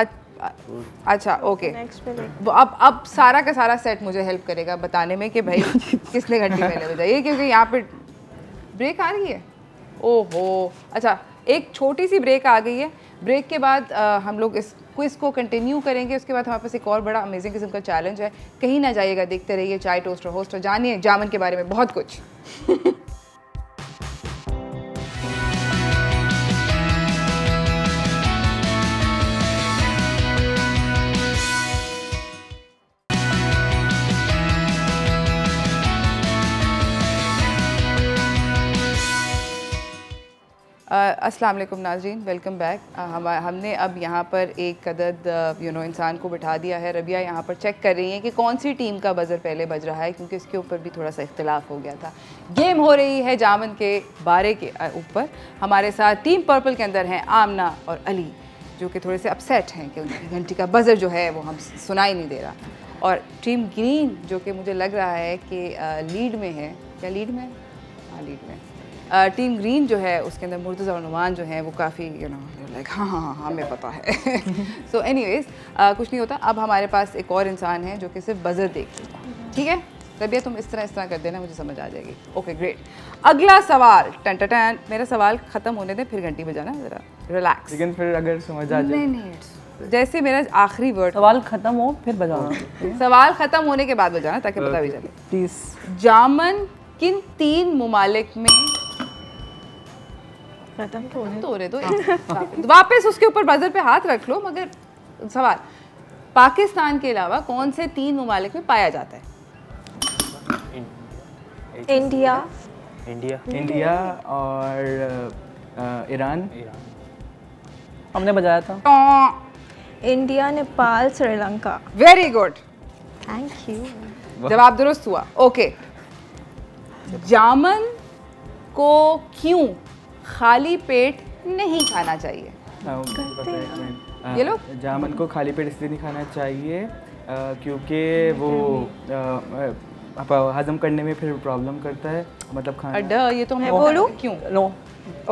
अच्छा, ओके। अब सारा का सारा सेट मुझे हेल्प करेगा बताने में कि भाई किसने घंटी पहले बजाई, क्योंकि यहाँ पे ब्रेक आ रही है। ओहो, अच्छा, एक छोटी सी ब्रेक आ गई है। ब्रेक के बाद हम लोग इस क्विज को कंटिन्यू करेंगे। उसके बाद हमारे पास एक और बड़ा अमेजिंग किस्म का चैलेंज है। कहीं ना जाइएगा, देखते रहिए चाय टोस्ट और होस्ट और जानिए जामुन के बारे में बहुत कुछ। अस्सलाम वालेकुम नाज़रीन, वेलकम बैक। हमने अब यहाँ पर एक अदद इंसान को बिठा दिया है। रबिया यहाँ पर चेक कर रही हैं कि कौन सी टीम का बज़र पहले बज रहा है, क्योंकि इसके ऊपर भी थोड़ा सा इख्तिलाफ हो गया था। गेम हो रही है जामन के बारे के ऊपर। हमारे साथ टीम पर्पल के अंदर हैं आमना और अली, जो कि थोड़े से अपसेट हैं कि उनकी घंटी का बज़र जो है वो हम सुनाई नहीं दे रहा। और टीम ग्रीन जो कि मुझे लग रहा है कि लीड में है, क्या लीड में? हाँ लीड में। टीम ग्रीन जो है उसके अंदर मुर्तज़ा और नुमान जो हैं वो काफ़ी लाइक हाँ हाँ हाँ हमें पता है। सो एनीवेज कुछ नहीं होता। अब हमारे पास एक और इंसान है जो कि सिर्फ बज़र देख लेगा, ठीक है? रबिया तुम इस तरह कर देना, मुझे समझ आ जाएगी। Okay great. अगला सवाल, टन टन टन। मेरा सवाल ख़त्म होने दें फिर घंटी बजाना, ज़रा रिलैक्स। लेकिन फिर अगर समझ आ जाए नहीं, जैसे मेरा आखिरी वर्ड, सवाल खत्म हो फिर बजाना। सवाल ख़त्म होने के बाद बजाना ताकि पता भी चले। प्लीज। जामन किन 3 मुमालिक में खत्म तो दो वापस उसके ऊपर बजर पे हाथ रख लो। मगर सवाल, पाकिस्तान के अलावा कौन से 3 मुमालिक में पाया जाता है? इंडिया और ईरान। हमने बजाया था। India, Nepal, Sri Lanka. Very good, thank you. जवाब दुरुस्त हुआ। ओके, जामन को क्यों खाली पेट नहीं खाना चाहिए? ये लो, जामन को खाली पेट इसलिए नहीं खाना चाहिए क्योंकि वो हजम करने में फिर प्रॉब्लम करता है, मतलब खाना। ये तो मैं बोलूं क्यों? No,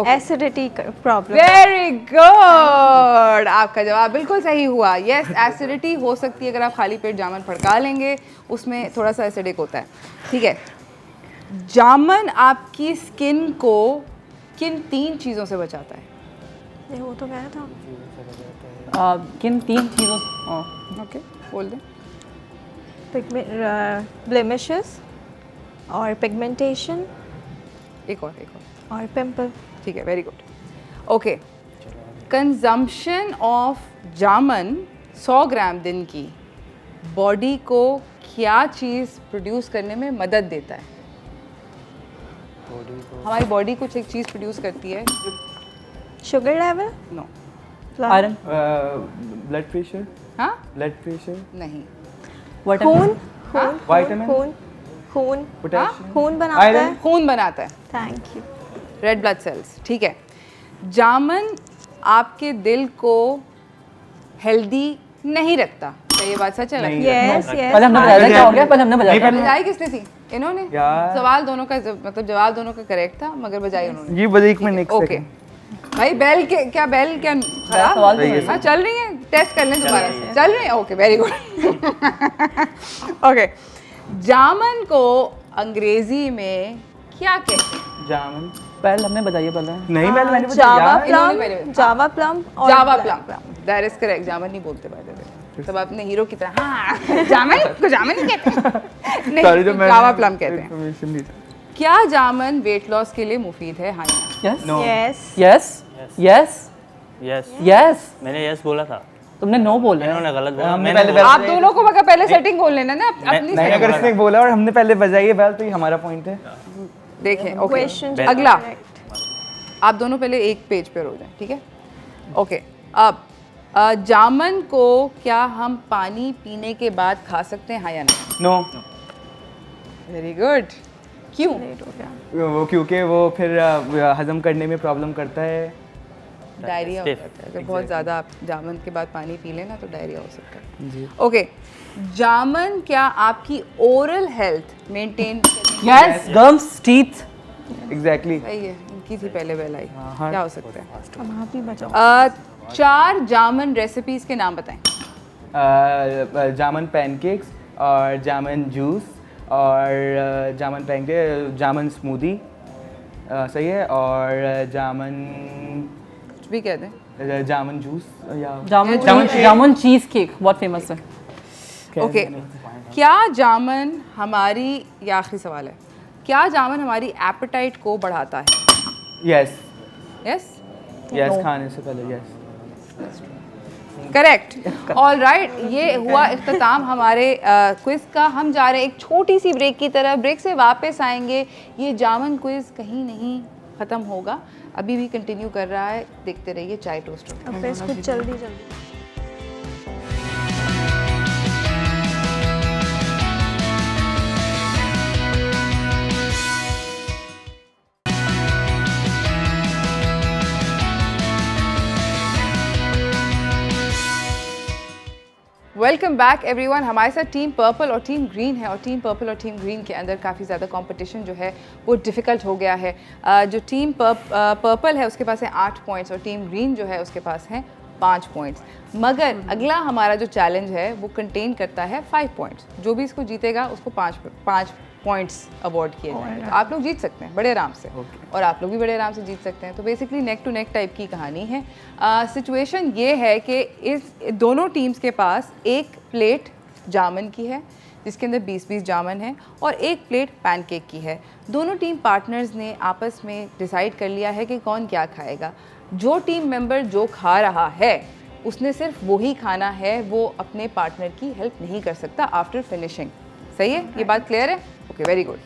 acidity problem. Very good, आपका जवाब बिल्कुल सही हुआ। यस, एसिडिटी हो सकती है अगर आप खाली पेट जामन फड़का लेंगे, उसमें थोड़ा सा एसिडिक होता है। ठीक है, जामन आपकी स्किन को किन 3 चीज़ों से बचाता है? वो तो कह था। किन 3 चीज़ों? ओके बोल दें। ब्लेमिशेस और पिगमेंटेशन, एक और पिंपल। ठीक है, very good. Okay, consumption of jamun 100 ग्राम दिन की बॉडी को क्या चीज़ प्रोड्यूस करने में मदद देता है? हमारी बॉडी कुछ एक चीज़ प्रोड्यूस करती है। Sugar level? No. Iron? Blood pressure? हाँ, ब्लड प्रेशर नहीं। खून? विटामिन? खून पोटेशियम? खून बनाता है। खून बनाता है। Thank you. Red blood cells. ठीक है, जामन आपके दिल को हेल्दी नहीं रखता, क्या ये बात सच है? Yes yes. पहले हमने बताया था, क्या हो गया? पहले हमने बताया। बजाई किसने थी? इन्होंने। सवाल दोनों का मतलब जवाब दोनों का करेक्ट था, मगर बजाई उन्होंने। ये बजाई एक मिनट। ओके भाई, बेल क्या खराब? हाँ चल रही है, टेस्ट कर लें दोबारा से। चल रही है, ओके वेरी गुड। ओके, जामन को अंग्रेजी में क्या कहते हैं? जामन पहले हमने बताया। नहीं, मैंने जावा बताया। Java plum. That is correct. जामन नहीं बोलते बाय द वे, तब अपने हीरो की तरह हाँ जामन को जामन नहीं कहते। नहीं, जावा प्लम कहते हैं। क्या जामन वेट लॉस के लिए मुफीद है? हाँ yes yes yes yes yes. मैंने यस बोला था, तुमने नो बोला। इन्होंने गलत बोला। हमने मैंने पहले आप दोनों को मगर पहले सेटिंग बोल लेना ना अपनी। नहीं, अगर इसने बोला और हमने पहले बजाई बेल तो ये हमारा पॉइंट है। देखें, ओके क्वेश्चन अगला, आप दोनों पहले एक पेज पे हो जाए, ठीक है? ओके, अब जामन को क्या हम पानी पीने के बाद खा सकते हैं, हाँ या नहीं? नो। Very good. क्यों? वो क्योंकि वो फिर हजम करने में प्रॉब्लम करता है। डायरिया हो जाता है अगर बहुत ज़्यादा आप जामन के बाद पानी पी लेना, तो डायरिया हो सकता है। ओके, जामन क्या आपकी oral health maintain? Yes, gums, teeth. Exactly. सही है, इनकी थी पहले बेलाई। क्या हो सकता है? अब आप ही बचाओ। 4 जामन रेसिपीज के नाम बताएं। जामन पैनकेक्स और जामन जूस और जामन पैनकेक, जामन स्मूदी, सही है, और जामन कुछ भी कहते हैं। जामन जूस या जामुन चीज केक बहुत फेमस है। ओके, क्या जामन हमारी, ये आखिरी सवाल है, क्या जामन हमारी एपेटाइट को बढ़ाता है? यस यस यस, खाने से पहले यस। करेक्ट। ऑल राइट, ये हुआ इख्तिताम हमारे क्विज का। हम जा रहे हैं एक छोटी सी ब्रेक की तरफ। ब्रेक से वापस आएंगे। ये जामन क्विज कहीं नहीं ख़त्म होगा, अभी भी कंटिन्यू कर रहा है। देखते रहिए चाय टोस्टर। अब बस कुछ जल्दी जल्दी। Welcome back everyone. हमारे साथ टीम पर्पल और टीम ग्रीन है और टीम पर्पल और टीम ग्रीन के अंदर काफ़ी ज़्यादा कंपटीशन जो है वो डिफ़िकल्ट हो गया है। जो टीम पर्पल है उसके पास है 8 पॉइंट्स और टीम ग्रीन जो है उसके पास है 5 पॉइंट्स। मगर अगला हमारा जो चैलेंज है वो कंटेन करता है 5 पॉइंट्स। जो भी इसको जीतेगा उसको 5 पॉइंट्स अवार्ड किए जाएंगे। तो आप लोग जीत सकते हैं बड़े आराम से और आप लोग भी बड़े आराम से जीत सकते हैं। तो basically neck to neck type की कहानी है। सिचुएशन ये है कि इस दोनों टीम्स के पास एक प्लेट जामन की है जिसके अंदर 20-20 जामन है और एक प्लेट पैनकेक की है। दोनों टीम पार्टनर्स ने आपस में डिसाइड कर लिया है कि कौन क्या खाएगा। जो टीम मेंबर जो खा रहा है उसने सिर्फ वही खाना है, वो अपने पार्टनर की हेल्प नहीं कर सकता आफ्टर फिनिशिंग। सही है? ये बात क्लियर है? Okay, very good.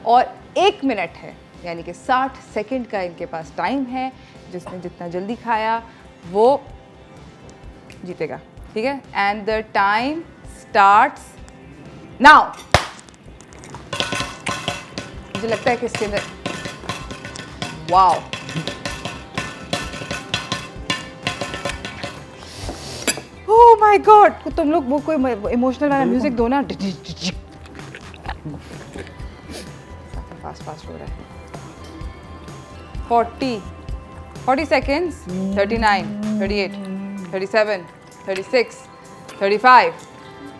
और 1 मिनट है, यानी कि 60 सेकंड का इनके पास टाइम है। जिसने जितना जल्दी खाया वो जीतेगा, ठीक है? And the time starts now. मुझे लगता है कि इसके अंदर वाओ, ओह माय गॉड, तुम लोग वो कोई इमोशनल वाला म्यूजिक दो ना। फास्ट हो रहा है। 40 seconds, 39, 38, 37, 36, 35,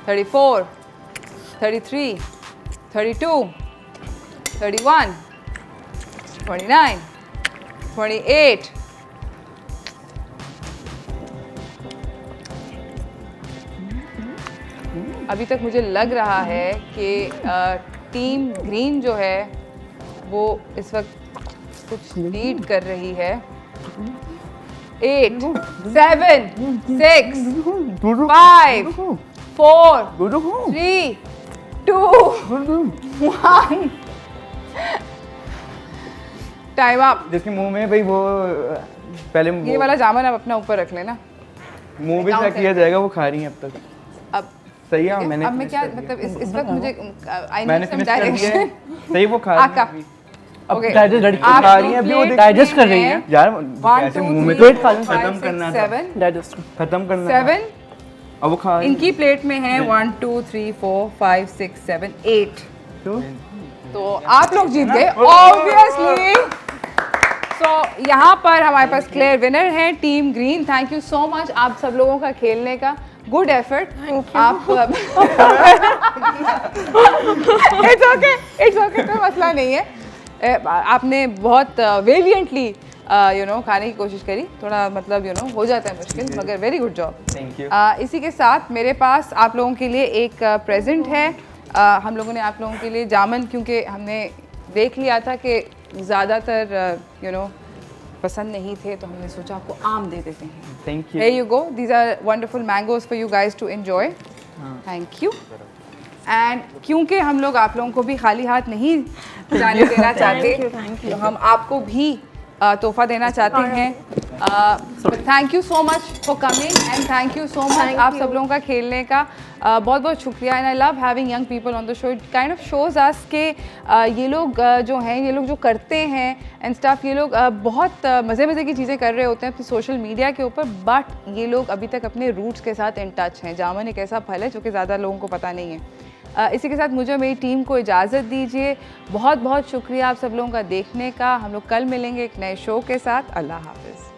34, 33, 32, 31, 29, 28. अभी तक मुझे लग रहा है कि टीम ग्रीन जो है वो इस वक्त कुछ लीड कर रही है। 8, 7, 6, 5, 4, 3, 2, 1, टाइम अप। जिसके मुंह में भाई वो पहले ये वाला जामन अब अपना ऊपर रख लेना। मुंह भी क्या किया जाएगा, वो खा रही हैं अब तक। अब सही है। मैंने अब मैं क्या मतलब इस वक्त मुझे मैंने फिनिश कर दिया है। सही, वो खा रही है अब डाइजेस्ट खा रही है, अभी वो डाइजेस्ट कर रही है यार। ऐसे मुंह में तो खत्म करना था, डाइजेस्ट खत्म करना 7। अब वो खा इनकी प्लेट में है 1 2 3 4 5 6 7 8। तो आप लोग जीत गए ऑब्वियसली। सो यहाँ पर हमारे पास क्लियर विनर है team green. Thank you so much आप सब लोगों का खेलने का, गुड एफर्ट। आप इट्स ओके, कोई मसला नहीं है। आपने बहुत वेलियंटली खाने की कोशिश करी। थोड़ा मतलब हो जाता है मुश्किल, मगर very good job. Thank you. इसी के साथ मेरे पास आप लोगों के लिए एक प्रेजेंट है। हम लोगों ने आप लोगों के लिए जामन, क्योंकि हमने देख लिया था कि ज़्यादातर पसंद नहीं थे, तो हमने सोचा आपको आम दे देते हैं। Thank you. Here you go. These are wonderful mangoes for you guys to enjoy. Thank you. And क्योंकि हम लोग आप लोगों को भी खाली हाथ नहीं जाने देना चाहते, तो हम आपको भी तोहफा देना चाहते हैं। Thank you so much for coming and thank you so much आप सब लोगों का खेलने का बहुत बहुत शुक्रिया। And I love having young people on the show. It kind of shows us के ये लोग जो हैं, ये लोग जो करते हैं एंड स्टफ, ये लोग बहुत मज़े की चीज़ें कर रहे होते हैं अपनी सोशल मीडिया के ऊपर, बट ये लोग अभी तक अपने रूट्स के साथ इन टच हैं। जामन एक ऐसा फल है जो कि ज़्यादा लोगों को पता नहीं है। इसी के साथ मुझे मेरी टीम को इजाज़त दीजिए। बहुत बहुत शुक्रिया आप सब लोगों का देखने का। हम लोग कल मिलेंगे एक नए शो के साथ। अल्लाह हाफ़िज़।